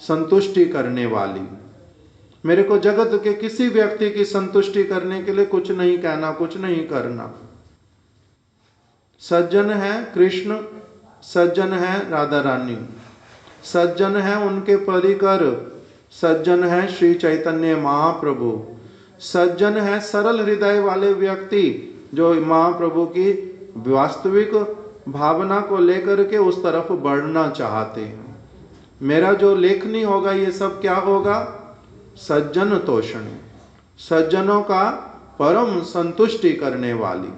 संतुष्टि करने वाली। मेरे को जगत के किसी व्यक्ति की संतुष्टि करने के लिए कुछ नहीं कहना, कुछ नहीं करना। सज्जन है कृष्ण, सज्जन है राधा रानी, सज्जन है उनके परिकर, सज्जन है श्री चैतन्य महाप्रभु, सज्जन है सरल हृदय वाले व्यक्ति जो महाप्रभु की वास्तविक भावना को लेकर के उस तरफ बढ़ना चाहते हैं। मेरा जो लेखनी होगा ये सब क्या होगा, सज्जन तोषण, सज्जनों का परम संतुष्टि करने वाली,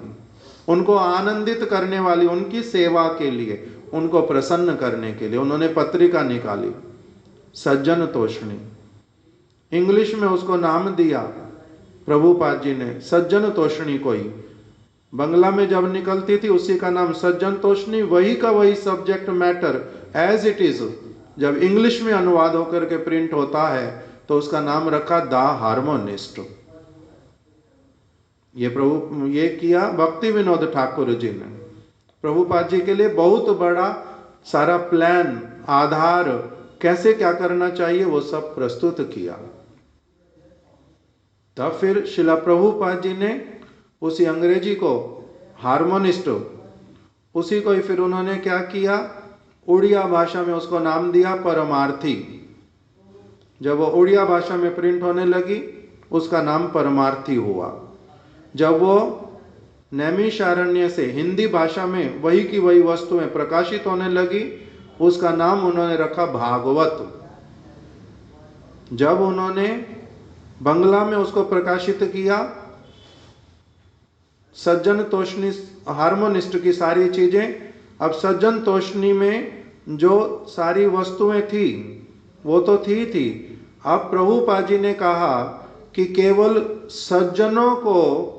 उनको आनंदित करने वाली, उनकी सेवा के लिए, उनको प्रसन्न करने के लिए उन्होंने पत्रिका निकाली, सज्जन तोषणी। इंग्लिश में उसको नाम दिया प्रभुपाद जी ने, सज्जन तोषणी। कोई बंगला में जब निकलती थी उसी का नाम सज्जन तोषणी, वही का वही subject matter as it is जब इंग्लिश में अनुवाद होकर के प्रिंट होता है तो उसका नाम रखा द हार्मोनिस्ट। ये किया भक्ति विनोद ठाकुर जी ने। प्रभुपाद जी के लिए बहुत बड़ा सारा प्लान, आधार, कैसे क्या करना चाहिए वो सब प्रस्तुत किया। तब फिर शिला प्रभुपाद जी ने उसी अंग्रेजी को, हार्मोनिस्ट, उसी को ही फिर उन्होंने क्या किया, उड़िया भाषा में उसको नाम दिया परमार्थी। जब वो उड़िया भाषा में प्रिंट होने लगी उसका नाम परमार्थी हुआ। जब वो नैमिषारण्य से हिंदी भाषा में वही की वही वस्तुएं प्रकाशित होने लगी उसका नाम उन्होंने रखा भागवत। जब उन्होंने बंगला में उसको प्रकाशित किया, सज्जन तोषणी हार्मोनिस्ट की सारी चीजें, अब सज्जन तोषणी में जो सारी वस्तुएं थी वो तो थी। अब प्रभुपाद जी ने कहा कि केवल सज्जनों को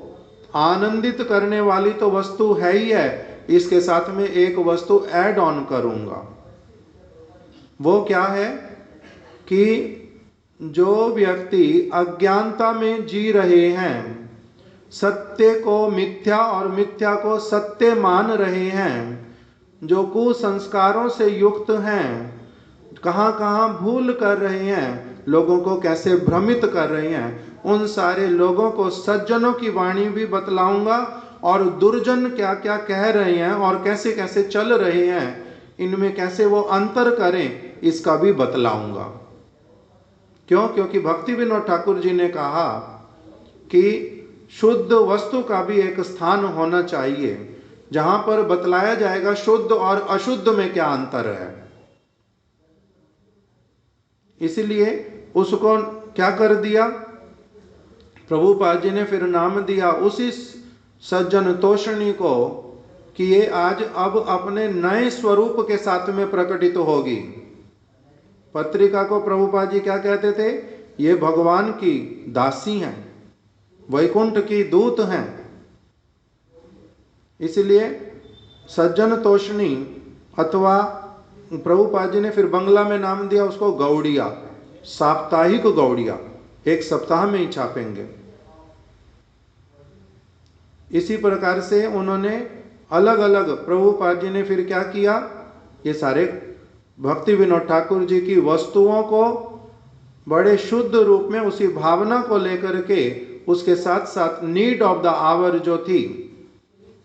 आनंदित करने वाली तो वस्तु है ही है, इसके साथ में एक वस्तु ऐड ऑन करूंगा। वो क्या है कि जो व्यक्ति अज्ञानता में जी रहे हैं, सत्य को मिथ्या और मिथ्या को सत्य मान रहे हैं, जो कुसंस्कारों से युक्त हैं, कहाँ कहाँ भूल कर रहे हैं, लोगों को कैसे भ्रमित कर रहे हैं, उन सारे लोगों को सज्जनों की वाणी भी बतलाऊंगा और दुर्जन क्या क्या कह रहे हैं और कैसे कैसे चल रहे हैं, इनमें कैसे वो अंतर करें, इसका भी बतलाऊंगा। क्यों? क्योंकि भक्ति विनोद ठाकुर जी ने कहा कि शुद्ध वस्तु का भी एक स्थान होना चाहिए जहां पर बतलाया जाएगा शुद्ध और अशुद्ध में क्या अंतर है। इसलिए उसको क्या कर दिया प्रभुपाद जी ने, फिर नाम दिया उसी सज्जन तोषणी को कि ये आज अब अपने नए स्वरूप के साथ में प्रकटित होगी। पत्रिका को प्रभुपाद जी क्या कहते थे, ये भगवान की दासी हैं, वैकुंठ की दूत हैं। इसलिए सज्जन तोषणी अथवा प्रभुपाद जी ने फिर बंगला में नाम दिया उसको गौड़िया, साप्ताहिक गौड़िया, एक सप्ताह में ही छापेंगे। इसी प्रकार से उन्होंने अलग अलग, प्रभुपाद जी ने फिर क्या किया, ये सारे भक्ति विनोद ठाकुर जी की वस्तुओं को बड़े शुद्ध रूप में उसी भावना को लेकर के, उसके साथ साथ नीड ऑफ द आवर जो थी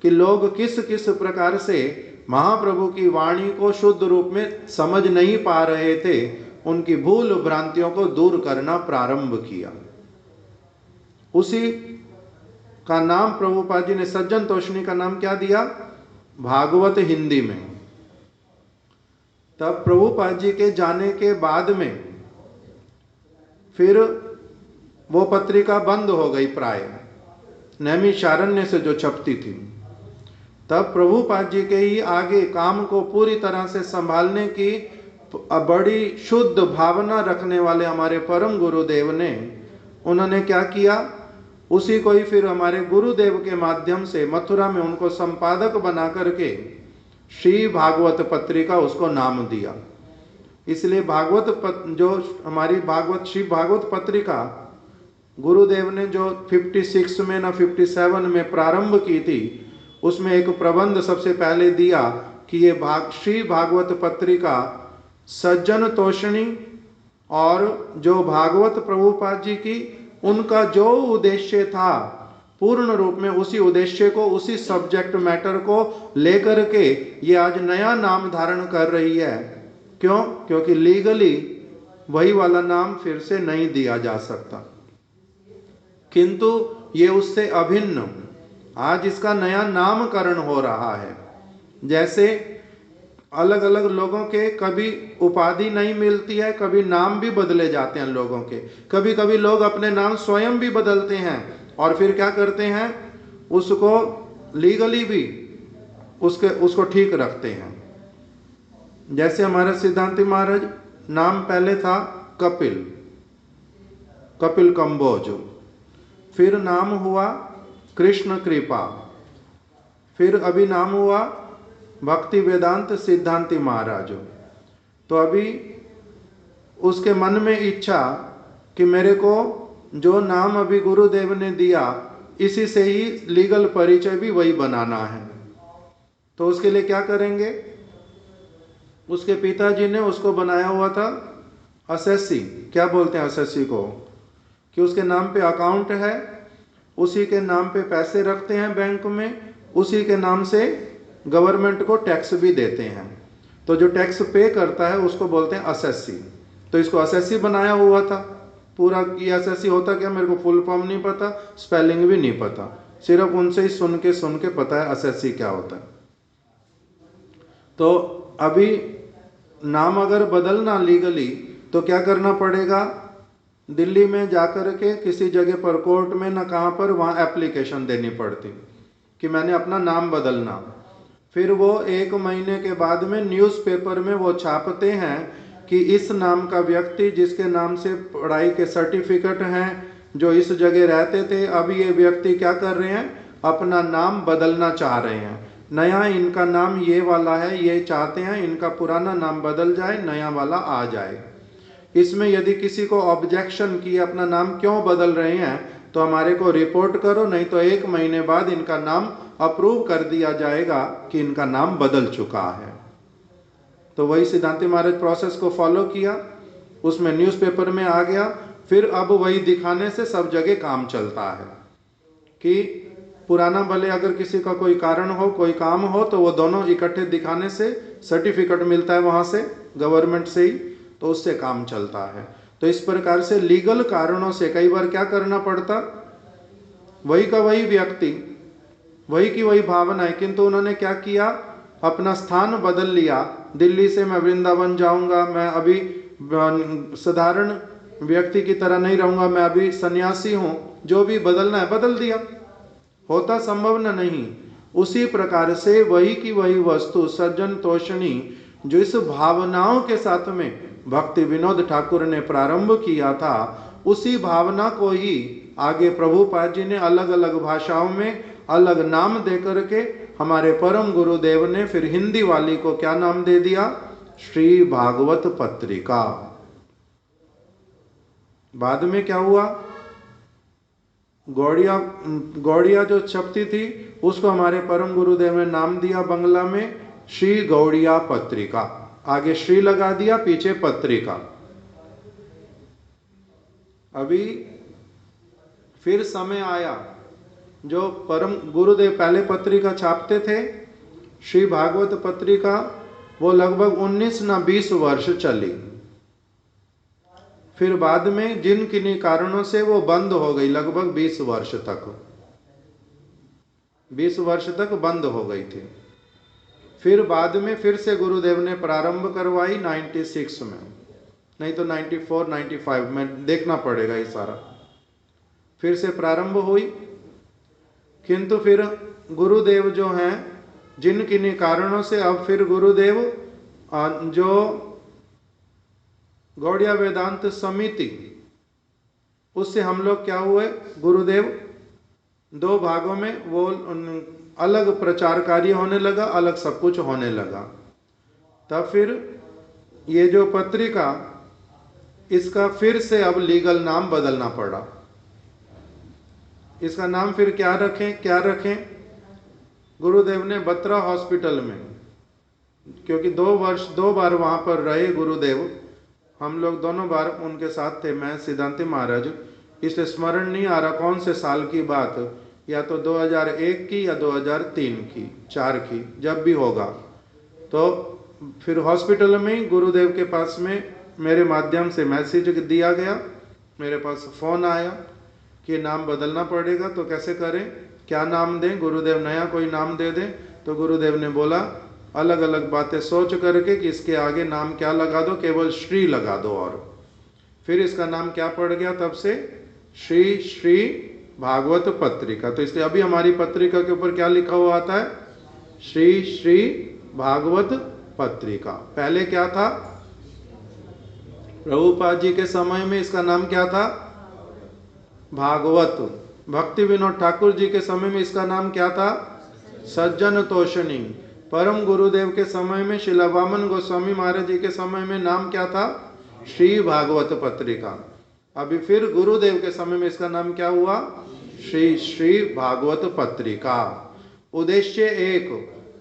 कि लोग किस किस प्रकार से महाप्रभु की वाणी को शुद्ध रूप में समझ नहीं पा रहे थे, उनकी भूल भ्रांतियों को दूर करना प्रारंभ किया। उसी का नाम प्रभुपाद जी ने, सज्जन तोषणी का नाम क्या दिया, भागवत हिंदी में। तब प्रभुपाद जी के जाने के बाद में फिर वो पत्रिका बंद हो गई, प्राय नैमिषारण्य से जो छपती थी। तब प्रभुपाद जी के ही आगे काम को पूरी तरह से संभालने की बड़ी शुद्ध भावना रखने वाले हमारे परम गुरुदेव ने, उन्होंने क्या किया, उसी को ही फिर हमारे गुरुदेव के माध्यम से मथुरा में उनको संपादक बना करके श्री भागवत पत्रिका उसको नाम दिया। इसलिए जो हमारी भागवत श्री भागवत पत्रिका गुरुदेव ने जो 56 में ना 57 में प्रारंभ की थी, उसमें एक प्रबंध सबसे पहले दिया कि ये श्री भागवत पत्रिका सज्जन तोषणी और जो भागवत प्रभुपाद जी की, उनका जो उद्देश्य था पूर्ण रूप में उसी उद्देश्य को, उसी सब्जेक्ट मैटर को लेकर के ये आज नया नाम धारण कर रही है। क्यों? क्योंकि लीगली वही वाला नाम फिर से नहीं दिया जा सकता, किंतु ये उससे अभिन्न आज इसका नया नामकरण हो रहा है। जैसे अलग अलग लोगों के कभी उपाधि नहीं मिलती है, कभी नाम भी बदले जाते हैं लोगों के, कभी कभी लोग अपने नाम स्वयं भी बदलते हैं और फिर क्या करते हैं, उसको लीगली भी उसको ठीक रखते हैं। जैसे हमारे सिद्धांति महाराज, नाम पहले था कपिल कंबोज, फिर नाम हुआ कृष्ण कृपा, फिर अभी नाम हुआ भक्ति वेदांत सिद्धांति महाराज। तो अभी उसके मन में इच्छा कि मेरे को जो नाम अभी गुरुदेव ने दिया इसी से ही लीगल परिचय भी वही बनाना है। तो उसके लिए क्या करेंगे? उसके पिताजी ने उसको बनाया हुआ था एसएससी, क्या बोलते हैं एसएससी को, कि उसके नाम पे अकाउंट है, उसी के नाम पे पैसे रखते हैं बैंक में, उसी के नाम से गवर्नमेंट को टैक्स भी देते हैं। तो जो टैक्स पे करता है उसको बोलते हैं एसएससी। तो इसको एसएससी बनाया हुआ था पूरा। कि एसएससी होता क्या, मेरे को फुल फॉर्म नहीं पता, स्पेलिंग भी नहीं पता, सिर्फ उनसे ही सुन के पता है एसएससी क्या होता है। तो अभी नाम अगर बदलना लीगली तो क्या करना पड़ेगा? दिल्ली में जाकर के किसी जगह पर कोर्ट में ना कहाँ पर, वहाँ एप्लीकेशन देनी पड़ती कि मैंने अपना नाम बदलना। फिर वो 1 महीने के बाद में न्यूज़पेपर में वो छापते हैं कि इस नाम का व्यक्ति जिसके नाम से पढ़ाई के सर्टिफिकेट हैं, जो इस जगह रहते थे, अब ये व्यक्ति क्या कर रहे हैं, अपना नाम बदलना चाह रहे हैं। नया इनका नाम ये वाला है, ये चाहते हैं इनका पुराना नाम बदल जाए, नया वाला आ जाए। इसमें यदि किसी को ऑब्जेक्शन की अपना नाम क्यों बदल रहे हैं तो हमारे को रिपोर्ट करो, नहीं तो 1 महीने बाद इनका नाम अप्रूव कर दिया जाएगा कि इनका नाम बदल चुका है। तो वही सिद्धांति महाराज प्रोसेस को फॉलो किया, उसमें न्यूज़पेपर में आ गया। फिर अब वही दिखाने से सब जगह काम चलता है कि पुराना भले अगर किसी का कोई कारण हो, कोई काम हो, तो वो दोनों इकट्ठे दिखाने से सर्टिफिकेट मिलता है वहां से, गवर्नमेंट से ही, तो उससे काम चलता है। तो इस प्रकार से लीगल कारणों से कई बार क्या करना पड़ता, वही का वही व्यक्ति, वही की वही भावना है, किंतु उन्होंने क्या किया, अपना स्थान बदल लिया। दिल्ली से मैं वृंदावन जाऊंगा, मैं अभी साधारण व्यक्ति की तरह नहीं रहूंगा, मैं अभी सन्यासी हूं, जो भी बदलना है बदल दिया। होता संभव न नहीं। उसी प्रकार से वही की वही वस्तु सज्जन तोषणी, जो इस भावनाओं के साथ में भक्ति विनोद ठाकुर ने प्रारंभ किया था, उसी भावना को ही आगे प्रभुपाद जी ने अलग अलग भाषाओं में अलग नाम दे करके हमारे परम गुरुदेव ने फिर हिंदी वाली को क्या नाम दे दिया, श्री भागवत पत्रिका। बाद में क्या हुआ, गौड़िया जो छपती थी उसको हमारे परम गुरुदेव ने नाम दिया बंगला में श्री गौड़िया पत्रिका। आगे श्री लगा दिया, पीछे पत्रिका। अभी फिर समय आया, जो परम गुरुदेव पहले पत्रिका छापते थे, श्री भागवत पत्रिका, वो लगभग 19 ना 20 वर्ष चली। फिर बाद में जिन किन्हीं कारणों से वो बंद हो गई, लगभग 20 वर्ष तक, 20 वर्ष तक बंद हो गई थी। फिर बाद में फिर से गुरुदेव ने प्रारंभ करवाई 96 में, नहीं तो 94 95 में, देखना पड़ेगा ये सारा। फिर से प्रारंभ हुई, किंतु फिर गुरुदेव जो हैं, जिन किन्हीं कारणों से अब फिर गुरुदेव जो गौड़िया वेदांत समिति, उससे हम लोग क्या हुए, गुरुदेव 2 भागों में वो अलग प्रचार कार्य होने लगा, अलग सब कुछ होने लगा। तब फिर ये जो पत्रिका, इसका फिर से अब लीगल नाम बदलना पड़ा। इसका नाम फिर क्या रखें, गुरुदेव ने बत्रा हॉस्पिटल में, क्योंकि 2 बार वहां पर रहे गुरुदेव, हम लोग दोनों बार उनके साथ थे, मैं सिद्धांति महाराज, इसलिए स्मरण नहीं आ रहा कौन से साल की बात, या तो 2001 की या 2003 की, 4 की, जब भी होगा। तो फिर हॉस्पिटल में ही गुरुदेव के पास में मेरे माध्यम से मैसेज दिया गया, मेरे पास फ़ोन आया कि नाम बदलना पड़ेगा, तो कैसे करें, क्या नाम दें, गुरुदेव नया कोई नाम दे दें। तो गुरुदेव ने बोला अलग अलग बातें सोच करके कि इसके आगे नाम क्या लगा दो, केवल श्री लगा दो। और फिर इसका नाम क्या पड़ गया तब से, श्री भागवत पत्रिका। तो इसलिए अभी हमारी पत्रिका के ऊपर क्या लिखा हुआ आता है, श्री भागवत पत्रिका। पहले क्या था, प्रभुपाद जी के समय में इसका नाम क्या था, भागवत। भक्ति विनोद ठाकुर जी के समय में इसका नाम क्या था, सज्जन तोषणी। परम गुरुदेव के समय में श्रीला वामन गोस्वामी महाराज जी के समय में नाम क्या था, श्री भागवत पत्रिका। अभी फिर गुरुदेव के समय में इसका नाम क्या हुआ, श्री भागवत पत्रिका। उद्देश्य एक,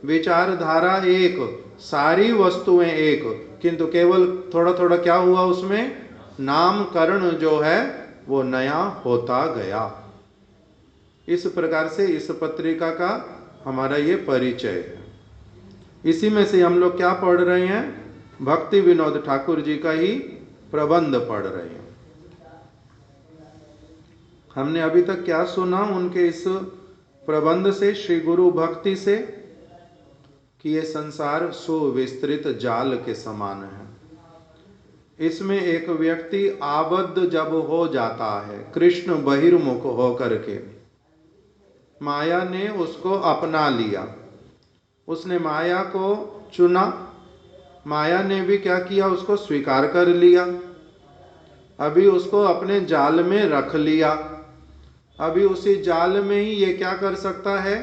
विचारधारा एक, सारी वस्तुएं एक, किंतु केवल थोड़ा थोड़ा क्या हुआ उसमें, नामकरण जो है वो नया होता गया। इस प्रकार से इस पत्रिका का हमारा ये परिचय है। इसी में से हम लोग क्या पढ़ रहे हैं, भक्ति विनोद ठाकुर जी का ही प्रबंध पढ़ रहे हैं। हमने अभी तक क्या सुना उनके इस प्रबंध से, श्री गुरु भक्ति से, कि ये संसार सुविस्तृत जाल के समान है। इसमें एक व्यक्ति आबद्ध जब हो जाता है, कृष्ण बहिर्मुख हो करके, माया ने उसको अपना लिया, उसने माया को चुना, माया ने भी क्या किया, उसको स्वीकार कर लिया, अभी उसको अपने जाल में रख लिया। अभी उसी जाल में ही ये क्या कर सकता है,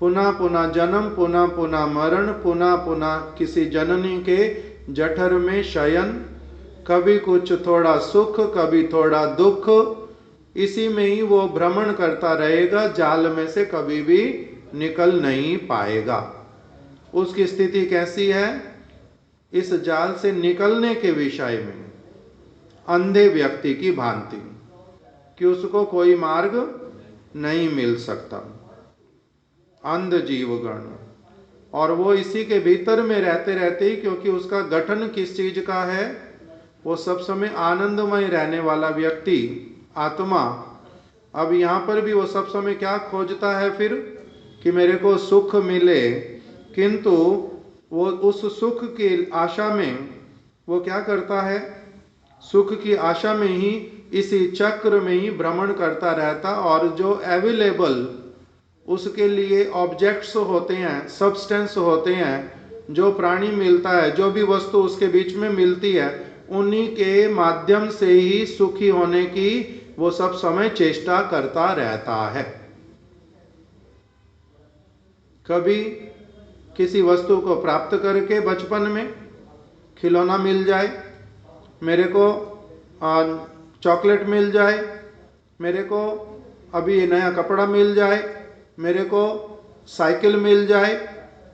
पुनः पुनः जन्म, पुनः पुनः मरण, पुनः पुनः किसी जननी के जठर में शयन, कभी कुछ थोड़ा सुख कभी थोड़ा दुख, इसी में ही वो भ्रमण करता रहेगा, जाल में से कभी भी निकल नहीं पाएगा। उसकी स्थिति कैसी है, इस जाल से निकलने के विषय में अंधे व्यक्ति की भांति, कि उसको कोई मार्ग नहीं मिल सकता, अंध जीवगण। और वो इसी के भीतर में रहते रहते ही, क्योंकि उसका गठन किस चीज का है, वो सब समय आनंदमय रहने वाला व्यक्ति, आत्मा, अब यहाँ पर भी वो सब समय क्या खोजता है फिर, कि मेरे को सुख मिले, किंतु वो उस सुख की आशा में वो क्या करता है, सुख की आशा में ही इसी चक्र में ही भ्रमण करता रहता, और जो अवेलेबल उसके लिए ऑब्जेक्ट्स होते हैं, सब्सटेंस होते हैं, जो प्राणी मिलता है, जो भी वस्तु उसके बीच में मिलती है, उन्हीं के माध्यम से ही सुखी होने की वो सब समय चेष्टा करता रहता है। कभी किसी वस्तु को प्राप्त करके, बचपन में खिलौना मिल जाए, मेरे को चॉकलेट मिल जाए, मेरे को अभी ये नया कपड़ा मिल जाए, मेरे को साइकिल मिल जाए,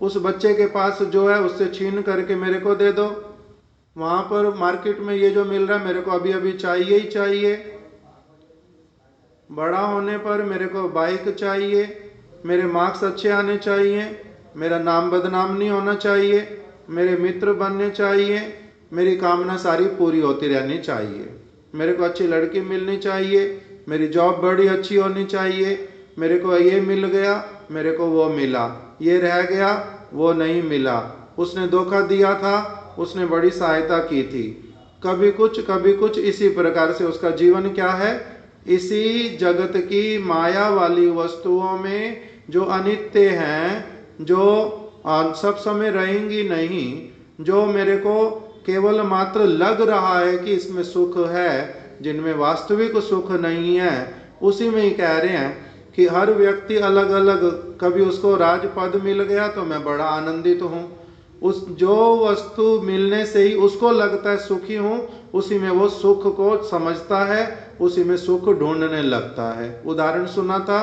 उस बच्चे के पास जो है उससे छीन करके मेरे को दे दो। वहाँ पर मार्केट में ये जो मिल रहा है मेरे को अभी अभी चाहिए ही चाहिए। बड़ा होने पर मेरे को बाइक चाहिए, मेरे मार्क्स अच्छे आने चाहिए, मेरा नाम बदनाम नहीं होना चाहिए, मेरे मित्र बनने चाहिए, मेरी कामना सारी पूरी होती रहनी चाहिए, मेरे को अच्छी लड़की मिलनी चाहिए, मेरी जॉब बड़ी अच्छी होनी चाहिए, मेरे को ये मिल गया, मेरे को वो मिला, ये रह गया, वो नहीं मिला, उसने धोखा दिया था, उसने बड़ी सहायता की थी, कभी कुछ, इसी प्रकार से उसका जीवन क्या है, इसी जगत की माया वाली वस्तुओं में जो अनित्य हैं, जो सब समय रहेंगी नहीं, जो मेरे को केवल मात्र लग रहा है कि इसमें सुख है, जिनमें वास्तविक सुख नहीं है, उसी में ही कह रहे हैं कि हर व्यक्ति अलग अलग, कभी उसको राजपद मिल गया तो मैं बड़ा आनंदित हूँ, उस जो वस्तु मिलने से ही उसको लगता है सुखी हूँ, उसी में वो सुख को समझता है, उसी में सुख ढूंढने लगता है। उदाहरण सुना था,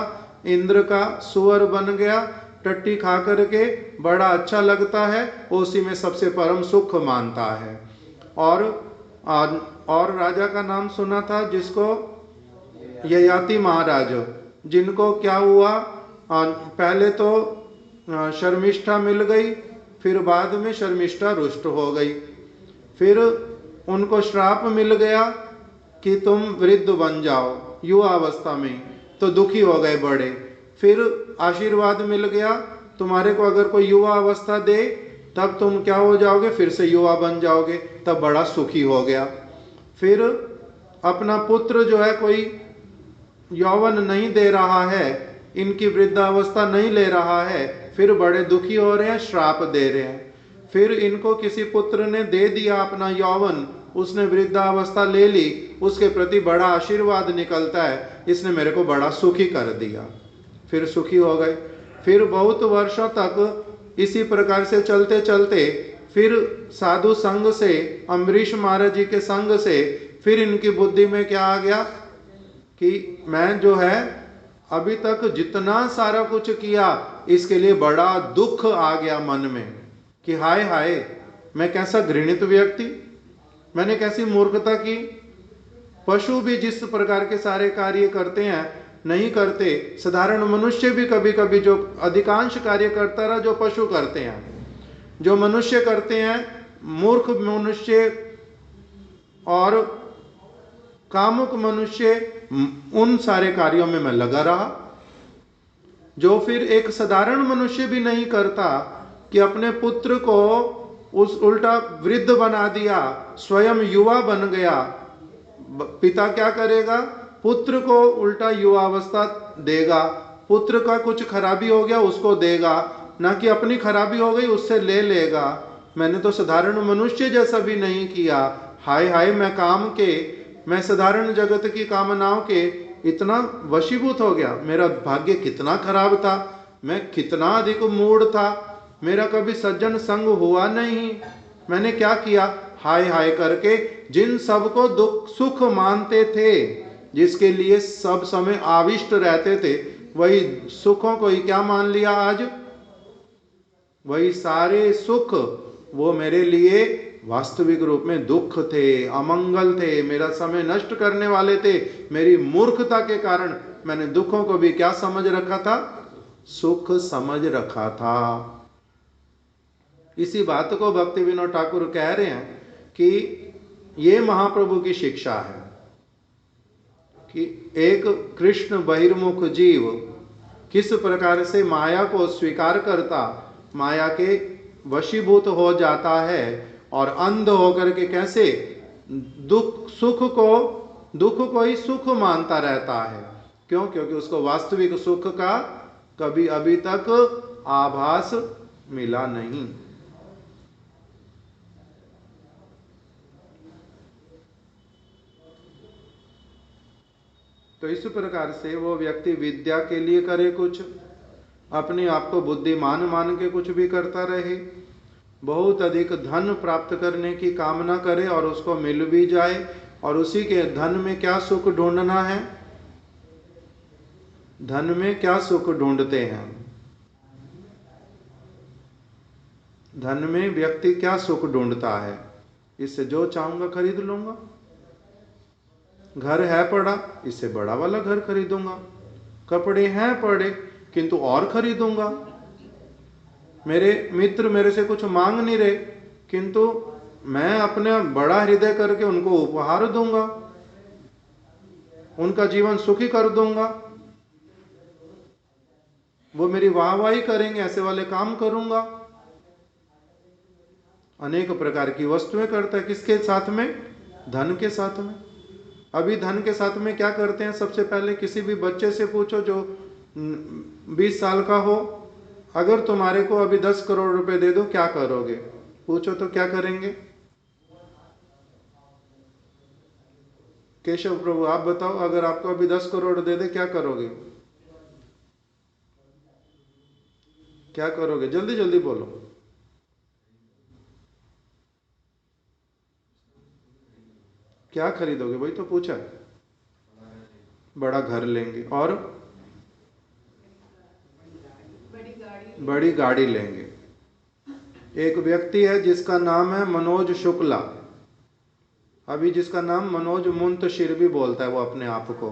इंद्र का सुअर बन गया, टट्टी खा करके बड़ा अच्छा लगता है, उसी में सबसे परम सुख मानता है। और राजा का नाम सुना था जिसको, ययाति महाराज, जिनको क्या हुआ, पहले तो शर्मिष्ठा मिल गई, फिर बाद में शर्मिष्ठा रुष्ट हो गई, फिर उनको श्राप मिल गया कि तुम वृद्ध बन जाओ युवा अवस्था में, तो दुखी हो गए बड़े, फिर आशीर्वाद मिल गया, तुम्हारे को अगर कोई युवा अवस्था दे तब तुम क्या हो जाओगे, फिर से युवा बन जाओगे, तब बड़ा सुखी हो गया। फिर अपना पुत्र जो है कोई यौवन नहीं दे रहा है, इनकी वृद्धावस्था नहीं ले रहा है, फिर बड़े दुखी हो रहे हैं, श्राप दे रहे हैं। फिर इनको किसी पुत्र ने दे दिया अपना यौवन, उसने वृद्धावस्था ले ली, उसके प्रति बड़ा आशीर्वाद निकलता है, इसने मेरे को बड़ा सुखी कर दिया, फिर सुखी हो गए। फिर बहुत वर्षों तक इसी प्रकार से चलते चलते फिर साधु संग से, अम्बरीश महाराज जी के संग से, फिर इनकी बुद्धि में क्या आ गया कि मैं जो है अभी तक जितना सारा कुछ किया, इसके लिए बड़ा दुख आ गया मन में कि हाय हाय, मैं कैसा घृणित व्यक्ति, मैंने कैसी मूर्खता की। पशु भी जिस प्रकार के सारे कार्य करते हैं नहीं करते, साधारण मनुष्य भी कभी कभी जो अधिकांश कार्य करता रहा जो पशु करते हैं, जो मनुष्य करते हैं, मूर्ख मनुष्य और कामुक मनुष्य, उन सारे कार्यों में मैं लगा रहा, जो फिर एक साधारण मनुष्य भी नहीं करता कि अपने पुत्र को उस उल्टा वृद्ध बना दिया, स्वयं युवा बन गया। पिता क्या करेगा, पुत्र को उल्टा युवावस्था देगा, पुत्र का कुछ खराबी हो गया उसको देगा, ना कि अपनी खराबी हो गई उससे ले लेगा। मैंने तो साधारण मनुष्य जैसा भी नहीं किया, हाय हाय, मैं साधारण जगत की कामनाओं के इतना वशीभूत हो गया। मेरा भाग्य कितना खराब था, मैं कितना अधिक मूढ़ था, मेरा कभी सज्जन संग हुआ नहीं, मैंने क्या किया, हाय हाय करके जिन सबको दुख सुख मानते थे, जिसके लिए सब समय आविष्ट रहते थे, वही सुखों को ही क्या मान लिया आज, वही सारे सुख वो मेरे लिए वास्तविक रूप में दुख थे, अमंगल थे, मेरा समय नष्ट करने वाले थे। मेरी मूर्खता के कारण मैंने दुखों को भी क्या समझ रखा था, सुख समझ रखा था। इसी बात को भक्ति विनोद ठाकुर कह रहे हैं कि ये महाप्रभु की शिक्षा है कि एक कृष्ण बहिर्मुख जीव किस प्रकार से माया को स्वीकार करता, माया के वशीभूत हो जाता है और अंध होकर के कैसे दुख को ही सुख मानता रहता है। क्यों? क्योंकि उसको वास्तविक सुख का कभी अभी तक आभास मिला नहीं। तो इस प्रकार से वो व्यक्ति विद्या के लिए करे कुछ, अपने आप को बुद्धिमान मान के कुछ भी करता रहे, बहुत अधिक धन प्राप्त करने की कामना करे और उसको मिल भी जाए, और उसी के धन में क्या सुख ढूंढना है, धन में क्या सुख ढूंढते हैं, धन में व्यक्ति क्या सुख ढूंढता है, इससे जो चाहूंगा खरीद लूंगा, घर है पड़ा इससे बड़ा वाला घर खरीदूंगा, कपड़े हैं पड़े किंतु और खरीदूंगा, मेरे मित्र मेरे से कुछ मांग नहीं रहे किंतु मैं अपने बड़ा हृदय करके उनको उपहार दूंगा, उनका जीवन सुखी कर दूंगा, वो मेरी वाहवाही करेंगे ऐसे वाले काम करूंगा। अनेक प्रकार की वस्तुएं करता है, किसके साथ में, धन के साथ में। अभी धन के साथ में क्या करते हैं, सबसे पहले किसी भी बच्चे से पूछो जो 20 साल का हो, अगर तुम्हारे को अभी 10 करोड़ रुपए दे दो क्या करोगे, पूछो तो क्या करेंगे। केशव प्रभु आप बताओ, अगर आपको अभी 10 करोड़ दे दे क्या करोगे, क्या करोगे, जल्दी जल्दी बोलो। क्या खरीदोगे, वही तो पूछा। बड़ा घर लेंगे और बड़ी गाड़ी लेंगे। एक व्यक्ति है जिसका नाम है मनोज शुक्ला, अभी जिसका नाम मनोज मुंतशिर भी बोलता है वो अपने आप को।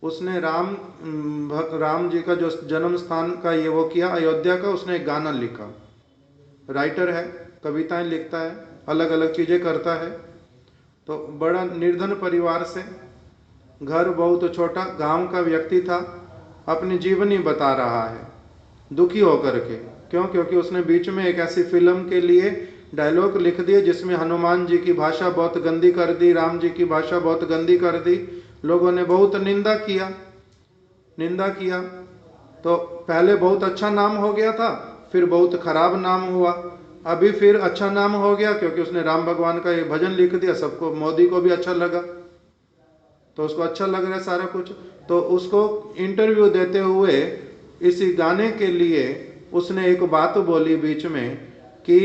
उसने राम जी का जो जन्म स्थान का ये वो किया अयोध्या का, उसने एक गाना लिखा, राइटर है, कविताएं लिखता है, अलग अलग चीजें करता है। तो बड़ा निर्धन परिवार से, घर बहुत छोटा, गांव का व्यक्ति था, अपनी जीवनी बता रहा है दुखी होकर के। क्यों? क्योंकि उसने बीच में एक ऐसी फिल्म के लिए डायलॉग लिख दिए जिसमें हनुमान जी की भाषा बहुत गंदी कर दी, राम जी की भाषा बहुत गंदी कर दी, लोगों ने बहुत निंदा किया। तो पहले बहुत अच्छा नाम हो गया था, फिर बहुत खराब नाम हुआ, अभी फिर अच्छा नाम हो गया क्योंकि उसने राम भगवान का ये भजन लिख दिया, सबको, मोदी को भी अच्छा लगा, तो उसको अच्छा लग रहा है सारा कुछ। तो उसको इंटरव्यू देते हुए इसी गाने के लिए उसने एक बात बोली बीच में कि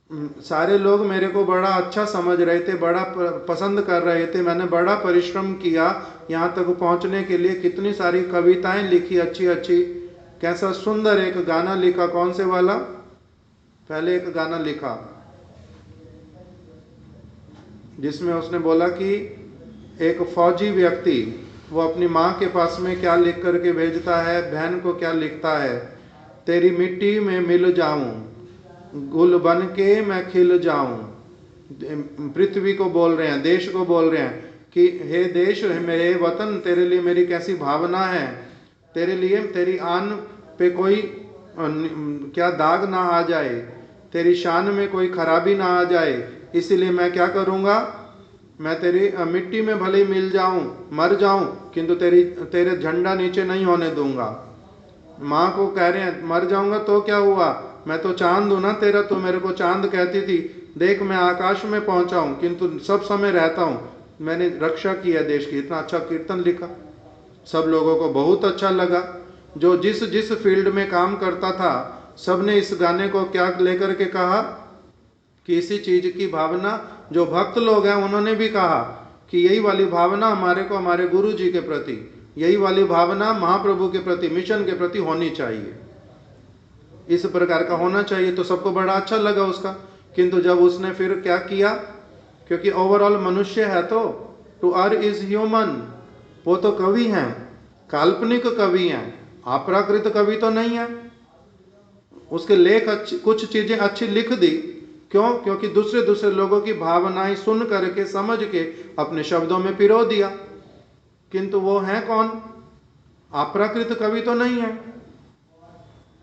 सारे लोग मेरे को बड़ा अच्छा समझ रहे थे, बड़ा पसंद कर रहे थे, मैंने बड़ा परिश्रम किया यहाँ तक पहुँचने के लिए, कितनी सारी कविताएं लिखी अच्छी अच्छी, कैसा सुंदर एक गाना लिखा, कौन से वाला, पहले एक गाना लिखा जिसमें उसने बोला कि एक फौजी व्यक्ति वो अपनी माँ के पास में क्या लिख करके भेजता है, बहन को क्या लिखता है, तेरी मिट्टी में मिल जाऊं, गुल बन के मैं खिल जाऊं। पृथ्वी को बोल रहे हैं, देश को बोल रहे हैं कि हे देश, मेरे वतन, तेरे लिए मेरी कैसी भावना है, तेरे लिए तेरी आन पे कोई क्या दाग ना आ जाए, तेरी शान में कोई खराबी ना आ जाए, इसीलिए मैं क्या करूँगा, मैं तेरी मिट्टी में भले ही मिल जाऊं, मर जाऊं, किंतु तेरे झंडा नीचे नहीं होने दूंगा। माँ को कह रहे हैं मर जाऊंगा तो क्या हुआ, मैं तो चांद हूं ना तेरा, तो मेरे को चांद कहती थी, देख मैं आकाश में पहुंचा हूं किंतु सब समय रहता हूं, मैंने रक्षा की है देश की। इतना अच्छा कीर्तन लिखा, सब लोगों को बहुत अच्छा लगा। जो जिस जिस फील्ड में काम करता था सबने इस गाने को क्या लेकर के कहा कि इसी चीज की भावना, जो भक्त लोग हैं उन्होंने भी कहा कि यही वाली भावना हमारे को हमारे गुरु जी के प्रति, यही वाली भावना महाप्रभु के प्रति, मिशन के प्रति होनी चाहिए, इस प्रकार का होना चाहिए। तो सबको बड़ा अच्छा लगा उसका। किंतु जब उसने फिर क्या किया, क्योंकि ओवरऑल मनुष्य है तो टू आर इज ह्यूमन, वो तो कवि हैं, काल्पनिक कवि हैं, अप्राकृत कवि तो नहीं है। उसके लेख कुछ चीजें अच्छी लिख दी, क्यों, क्योंकि दूसरे दूसरे लोगों की भावनाएं सुन करके समझ के अपने शब्दों में पिरो दिया। किंतु वो है कौन, अप्राकृत कवि तो नहीं है,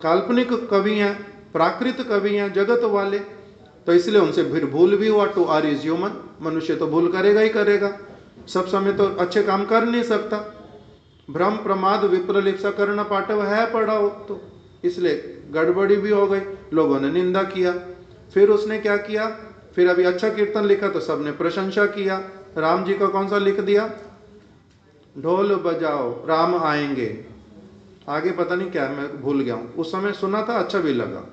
काल्पनिक कवि हैं, प्राकृत कवि हैं, जगत वाले। तो इसलिए उनसे फिर भूल भी हुआ। टू आर इज ह्यूमन, मनुष्य तो भूल करेगा ही करेगा, सब समय तो अच्छे काम कर नहीं सकता। भ्रम प्रमाद विप्रलिप्सा करना पाटव है पढ़ा हो, तो इसलिए गड़बड़ी भी हो गई, लोगों ने निंदा किया। फिर उसने क्या किया, फिर अभी अच्छा कीर्तन लिखा तो सबने प्रशंसा किया। राम जी का कौन सा लिख दिया, ढोल बजाओ राम आएंगे, आगे पता नहीं क्या, मैं भूल गया हूं, उस समय सुना था, अच्छा भी लगा,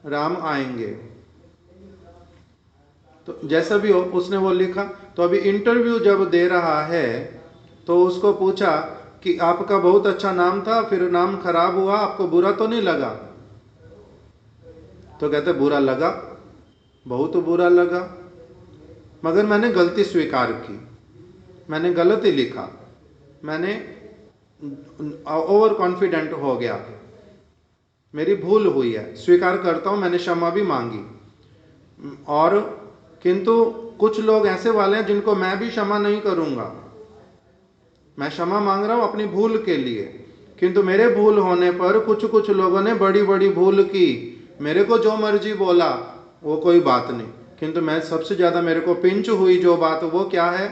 राम आएंगे। तो जैसा भी हो उसने वो लिखा। तो अभी इंटरव्यू जब दे रहा है तो उसको पूछा कि आपका बहुत अच्छा नाम था, फिर नाम खराब हुआ, आपको बुरा तो नहीं लगा? तो कहते बुरा लगा, बहुत बुरा लगा, मगर मैंने गलती स्वीकार की, मैंने गलत ही लिखा, मैंने ओवर कॉन्फिडेंट हो गया, मेरी भूल हुई है, स्वीकार करता हूं, मैंने क्षमा भी मांगी। और किंतु कुछ लोग ऐसे वाले हैं जिनको मैं भी क्षमा नहीं करूंगा, मैं क्षमा मांग रहा हूं अपनी भूल के लिए, किंतु मेरे भूल होने पर कुछ कुछ लोगों ने बड़ी बड़ी भूल की, मेरे को जो मर्जी बोला वो कोई बात नहीं, किंतु मैं सबसे ज्यादा मेरे को पिंच हुई जो बात, वो क्या है,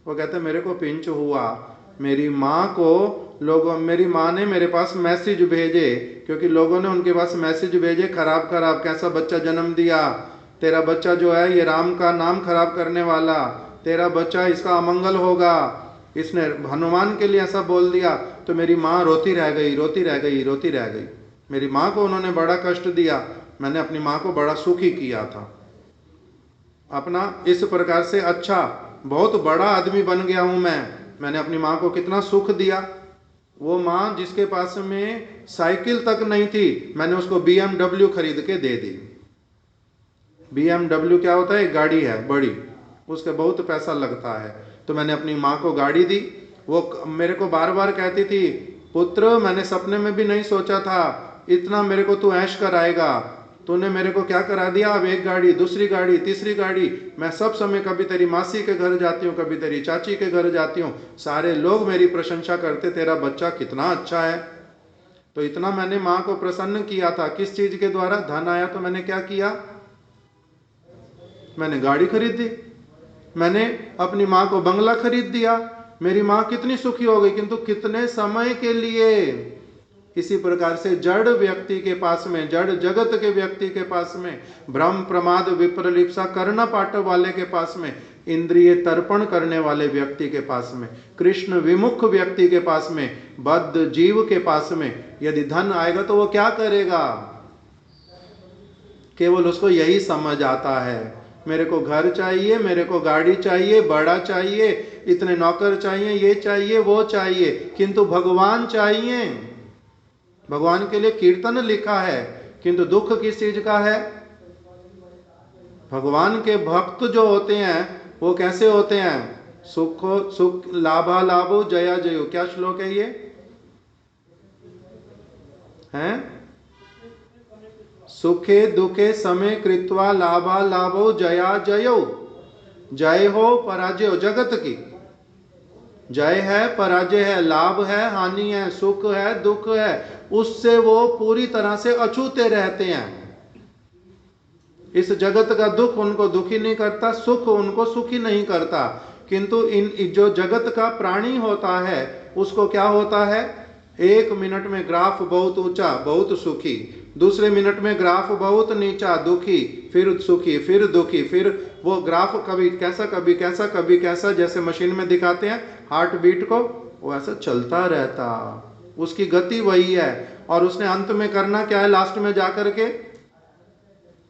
वो कहते मेरे को पिंच हुआ, मेरी माँ को लोगों, मेरी माँ ने मेरे पास मैसेज भेजे, क्योंकि लोगों ने उनके पास मैसेज भेजे खराब खराब, कैसा बच्चा जन्म दिया, तेरा बच्चा जो है ये राम का नाम खराब करने वाला, तेरा बच्चा इसका अमंगल होगा, इसने हनुमान के लिए ऐसा बोल दिया। तो मेरी माँ रोती रह गई, रोती रह गई, रोती रह गई। मेरी माँ को उन्होंने बड़ा कष्ट दिया, मैंने अपनी माँ को बड़ा सुखी किया था अपना, इस प्रकार से अच्छा बहुत बड़ा आदमी बन गया हूं मैंने अपनी माँ को कितना सुख दिया। वो माँ जिसके पास में साइकिल तक नहीं थी, मैंने उसको BMW खरीद के दे दी। BMW क्या होता है, एक गाड़ी है बड़ी, उसका बहुत पैसा लगता है, तो मैंने अपनी माँ को गाड़ी दी। वो मेरे को बार बार कहती थी, पुत्र मैंने सपने में भी नहीं सोचा था इतना मेरे को तू ऐश कराएगा, तूने मेरे को क्या करा दिया, अब एक गाड़ी, दूसरी गाड़ी, तीसरी गाड़ी, मैं सब समय कभी तेरी मासी के घर जाती हूँ, कभी तेरी चाची के घर जाती हूँ, सारे लोग मेरी प्रशंसा करते, तेरा बच्चा कितना अच्छा है। तो इतना मैंने माँ को प्रसन्न किया था, किस चीज के द्वारा, धन आया तो मैंने क्या किया, मैंने गाड़ी खरीद दी, मैंने अपनी माँ को बंगला खरीद दिया, मेरी माँ कितनी सुखी हो गई, किंतु कितने समय के लिए। इसी प्रकार से जड़ व्यक्ति के पास में, जड़ जगत के व्यक्ति के पास में, भ्रम प्रमाद विप्रलिप्सा करना पाटव वाले के पास में, इंद्रिय तर्पण करने वाले व्यक्ति के पास में, कृष्ण विमुख व्यक्ति के पास में, बद्ध जीव के पास में यदि धन आएगा तो वो क्या करेगा, केवल उसको यही समझ आता है, मेरे को घर चाहिए, मेरे को गाड़ी चाहिए, बड़ा चाहिए, इतने नौकर चाहिए, ये चाहिए, वो चाहिए, किंतु भगवान चाहिए। भगवान के लिए कीर्तन लिखा है, किंतु दुख किस चीज का है? भगवान के भक्त जो होते हैं वो कैसे होते हैं? सुख लाभा लाभो जया जयो। क्या श्लोक है ये? हैं? सुखे दुखे समय कृत्वा लाभा लाभो जया जयो। जय हो पराजय हो, जगत की जय है, पराजय है, लाभ है, हानि है, सुख है, दुख है, उससे वो पूरी तरह से अछूते रहते हैं। इस जगत का दुख उनको दुखी नहीं करता, सुख उनको सुखी नहीं करता, किंतु इन जो जगत का प्राणी होता है उसको क्या होता है? एक मिनट में ग्राफ बहुत ऊंचा, बहुत सुखी, दूसरे मिनट में ग्राफ बहुत नीचा, दुखी, फिर सुखी, फिर दुखी, फिर वो ग्राफ कभी कैसा कभी कैसा कभी कैसा, जैसे मशीन में दिखाते हैं हार्ट बीट को, वो ऐसा चलता रहता, उसकी गति वही है। और उसने अंत में करना क्या है? लास्ट में जाकर के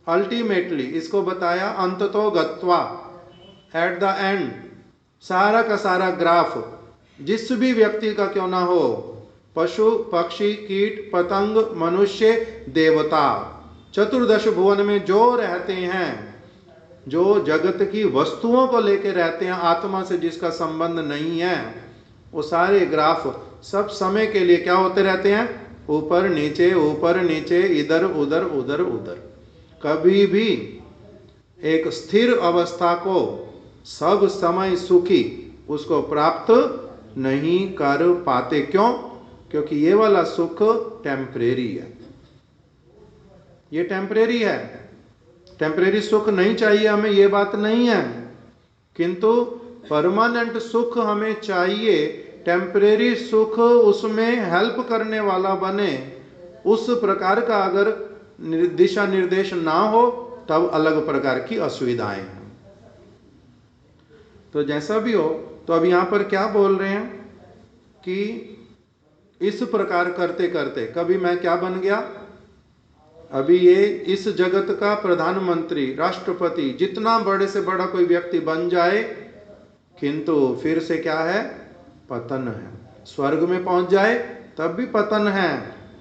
अल्टीमेटली इसको बताया, अंत तो गत्वा, एट द एंड सारा का सारा ग्राफ जिस भी व्यक्ति का क्यों ना हो, पशु पक्षी कीट पतंग मनुष्य देवता, चतुर्दश भुवन में जो रहते हैं, जो जगत की वस्तुओं को लेकर रहते हैं, आत्मा से जिसका संबंध नहीं है, वो सारे ग्राफ सब समय के लिए क्या होते रहते हैं? ऊपर नीचे, इधर उधर उधर उधर। कभी भी एक स्थिर अवस्था को सब समय सुखी उसको प्राप्त नहीं कर पाते। क्यों? क्योंकि ये वाला सुख टेम्परेरी है, ये टेम्परेरी है। टेम्परेरी सुख नहीं चाहिए हमें, ये बात नहीं है, किंतु परमानेंट सुख हमें चाहिए। टेम्परेरी सुख उसमें हेल्प करने वाला बने, उस प्रकार का अगर दिशा निर्देश ना हो तब अलग प्रकार की असुविधाएं हैं। तो जैसा भी हो, तो अब यहां पर क्या बोल रहे हैं कि इस प्रकार करते करते कभी मैं क्या बन गया? अभी ये इस जगत का प्रधानमंत्री, राष्ट्रपति, जितना बड़े से बड़ा कोई व्यक्ति बन जाए, किंतु फिर से क्या है? पतन है। स्वर्ग में पहुंच जाए तब भी पतन है,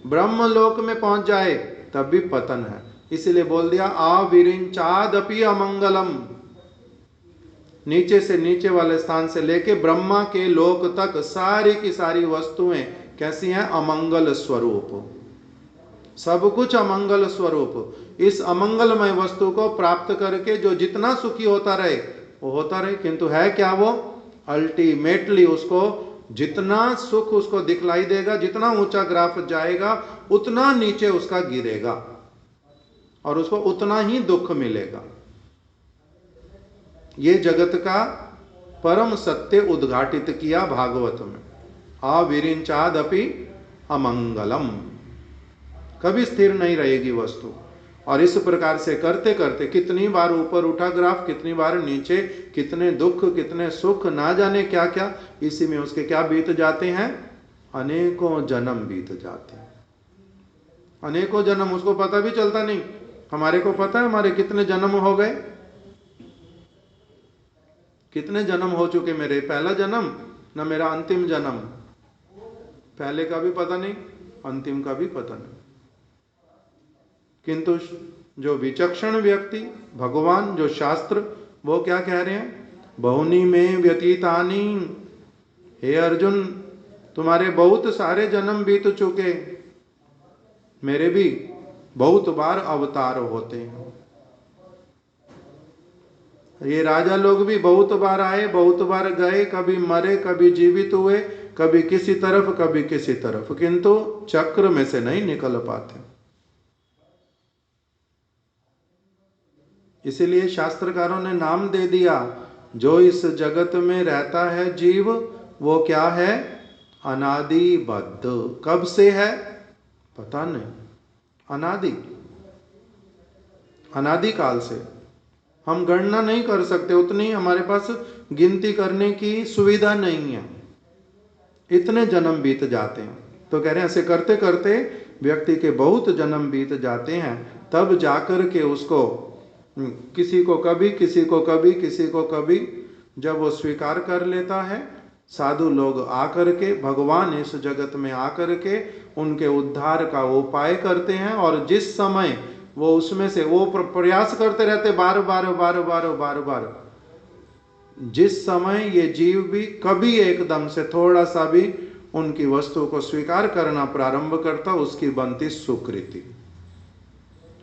ब्रह्मलोक में पहुंच जाए तब भी पतन है। इसीलिए बोल दिया आविरिंचादपि अमंगलम। नीचे से नीचे वाले स्थान से लेके ब्रह्मा के लोक तक सारी की सारी वस्तुएं कैसी हैं? अमंगल स्वरूप, सब कुछ अमंगल स्वरूप। इस अमंगलमय वस्तु को प्राप्त करके जो जितना सुखी होता रहे वो होता रहे, किंतु है क्या वो? अल्टीमेटली उसको जितना सुख उसको दिखलाई देगा, जितना ऊंचा ग्राफ जाएगा उतना नीचे उसका गिरेगा और उसको उतना ही दुख मिलेगा। ये जगत का परम सत्य उद्घाटित किया भागवत में। अविरिंचादपि अमंगलम, कभी स्थिर नहीं रहेगी वस्तु। और इस प्रकार से करते करते कितनी बार ऊपर उठा ग्राफ, कितनी बार नीचे, कितने दुख कितने सुख, ना जाने क्या क्या, इसी में उसके क्या बीत जाते हैं? अनेकों जन्म बीत जाते हैं, अनेकों जन्म। उसको पता भी चलता नहीं। हमारे को पता है हमारे कितने जन्म हो गए, कितने जन्म हो चुके मेरे। पहला जन्म ना मेरा अंतिम जन्म, पहले का भी पता नहीं, अंतिम का भी पता नहीं। किंतु जो विचक्षण व्यक्ति, भगवान, जो शास्त्र, वो क्या कह रहे हैं? बहुनी में व्यतीतानी, हे अर्जुन तुम्हारे बहुत सारे जन्म बीत चुके, मेरे भी बहुत बार अवतार होते हैं। ये राजा लोग भी बहुत बार आए, बहुत बार गए, कभी मरे, कभी जीवित हुए, कभी किसी तरफ कभी किसी तरफ, किंतु चक्र में से नहीं निकल पाते। इसीलिए शास्त्रकारों ने नाम दे दिया, जो इस जगत में रहता है जीव, वो क्या है? अनादिबद्ध। कब से है? पता नहीं, अनादि, अनादि काल से। हम गणना नहीं कर सकते, उतनी हमारे पास गिनती करने की सुविधा नहीं है, इतने जन्म बीत जाते हैं। तो कह रहे हैं ऐसे करते करते व्यक्ति के बहुत जन्म बीत जाते हैं, तब जाकर के उसको किसी को कभी किसी को कभी किसी को कभी जब वो स्वीकार कर लेता है, साधु लोग आकर के, भगवान इस जगत में आकर के उनके उद्धार का उपाय करते हैं। और जिस समय वो उसमें से वो प्रयास करते रहते बार बार बार बार बार बार, जिस समय ये जीव भी कभी एकदम से थोड़ा सा भी उनकी वस्तु को स्वीकार करना प्रारंभ करता, उसकी बनती सुकृति।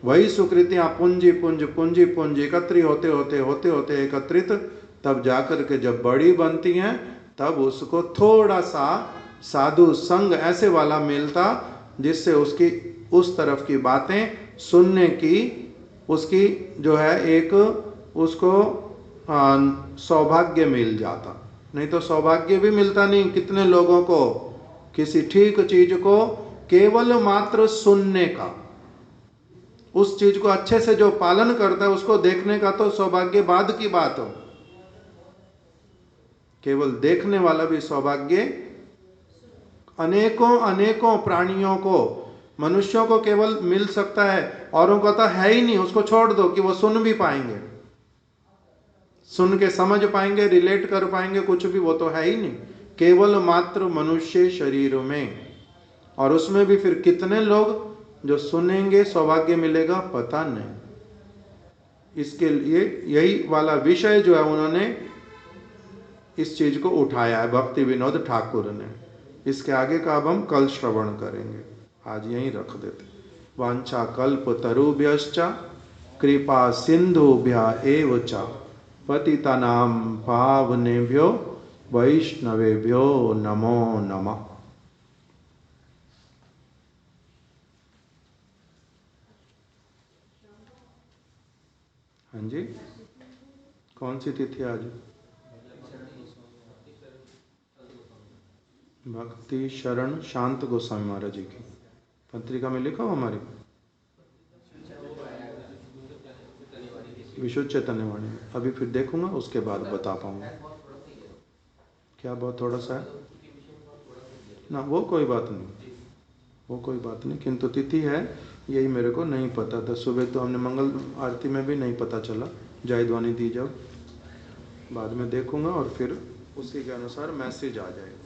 वही सुकृतियां पूंजी पुंज पूंजी पुंज एकत्रित होते होते होते होते एकत्रित, तब जाकर के जब बड़ी बनती हैं, तब उसको थोड़ा सा साधु संग ऐसे वाला मिलता जिससे उसकी उस तरफ की बातें सुनने की उसकी जो है एक उसको सौभाग्य मिल जाता। नहीं तो सौभाग्य भी मिलता नहीं। कितने लोगों को किसी ठीक चीज को केवल मात्र सुनने का, उस चीज को अच्छे से जो पालन करता है उसको देखने का तो सौभाग्य बाद की बात हो, केवल देखने वाला भी सौभाग्य अनेकों अनेकों प्राणियों को, मनुष्यों को केवल मिल सकता है, औरों को तो है ही नहीं। उसको छोड़ दो कि वो सुन भी पाएंगे, सुन के समझ पाएंगे, रिलेट कर पाएंगे, कुछ भी वो तो है ही नहीं। केवल मात्र मनुष्य शरीर में, और उसमें भी फिर कितने लोग जो सुनेंगे, सौभाग्य मिलेगा पता नहीं। इसके लिए यही वाला विषय जो है उन्होंने इस चीज को उठाया है भक्ति विनोद ठाकुर ने। इसके आगे का अब हम कल श्रवण करेंगे, आज यहीं रख देते। वांछा कल्प तरुभ्यश्च कृपा सिंधुभ्य एव च पतितानां पावनेभ्यो वैष्णवेभ्यो नमो नमः। हाँ जी, कौन सी तिथि आज? भक्ति शरण शांत गोस्वामी महाराज जी की पत्रिका में लिखा हो हमारी विशुद्ध चैतन्य वाणी में। अभी फिर देखूंगा, उसके बाद बता पाऊंगा। क्या बहुत थोड़ा सा है ना, वो कोई बात नहीं, वो कोई बात नहीं, किंतु तिथि है यही मेरे को नहीं पता था। सुबह तो हमने मंगल आरती में भी नहीं पता चला, जायध्वनि दी जब, बाद में देखूंगा और फिर उसी के अनुसार मैसेज आ जाएगा।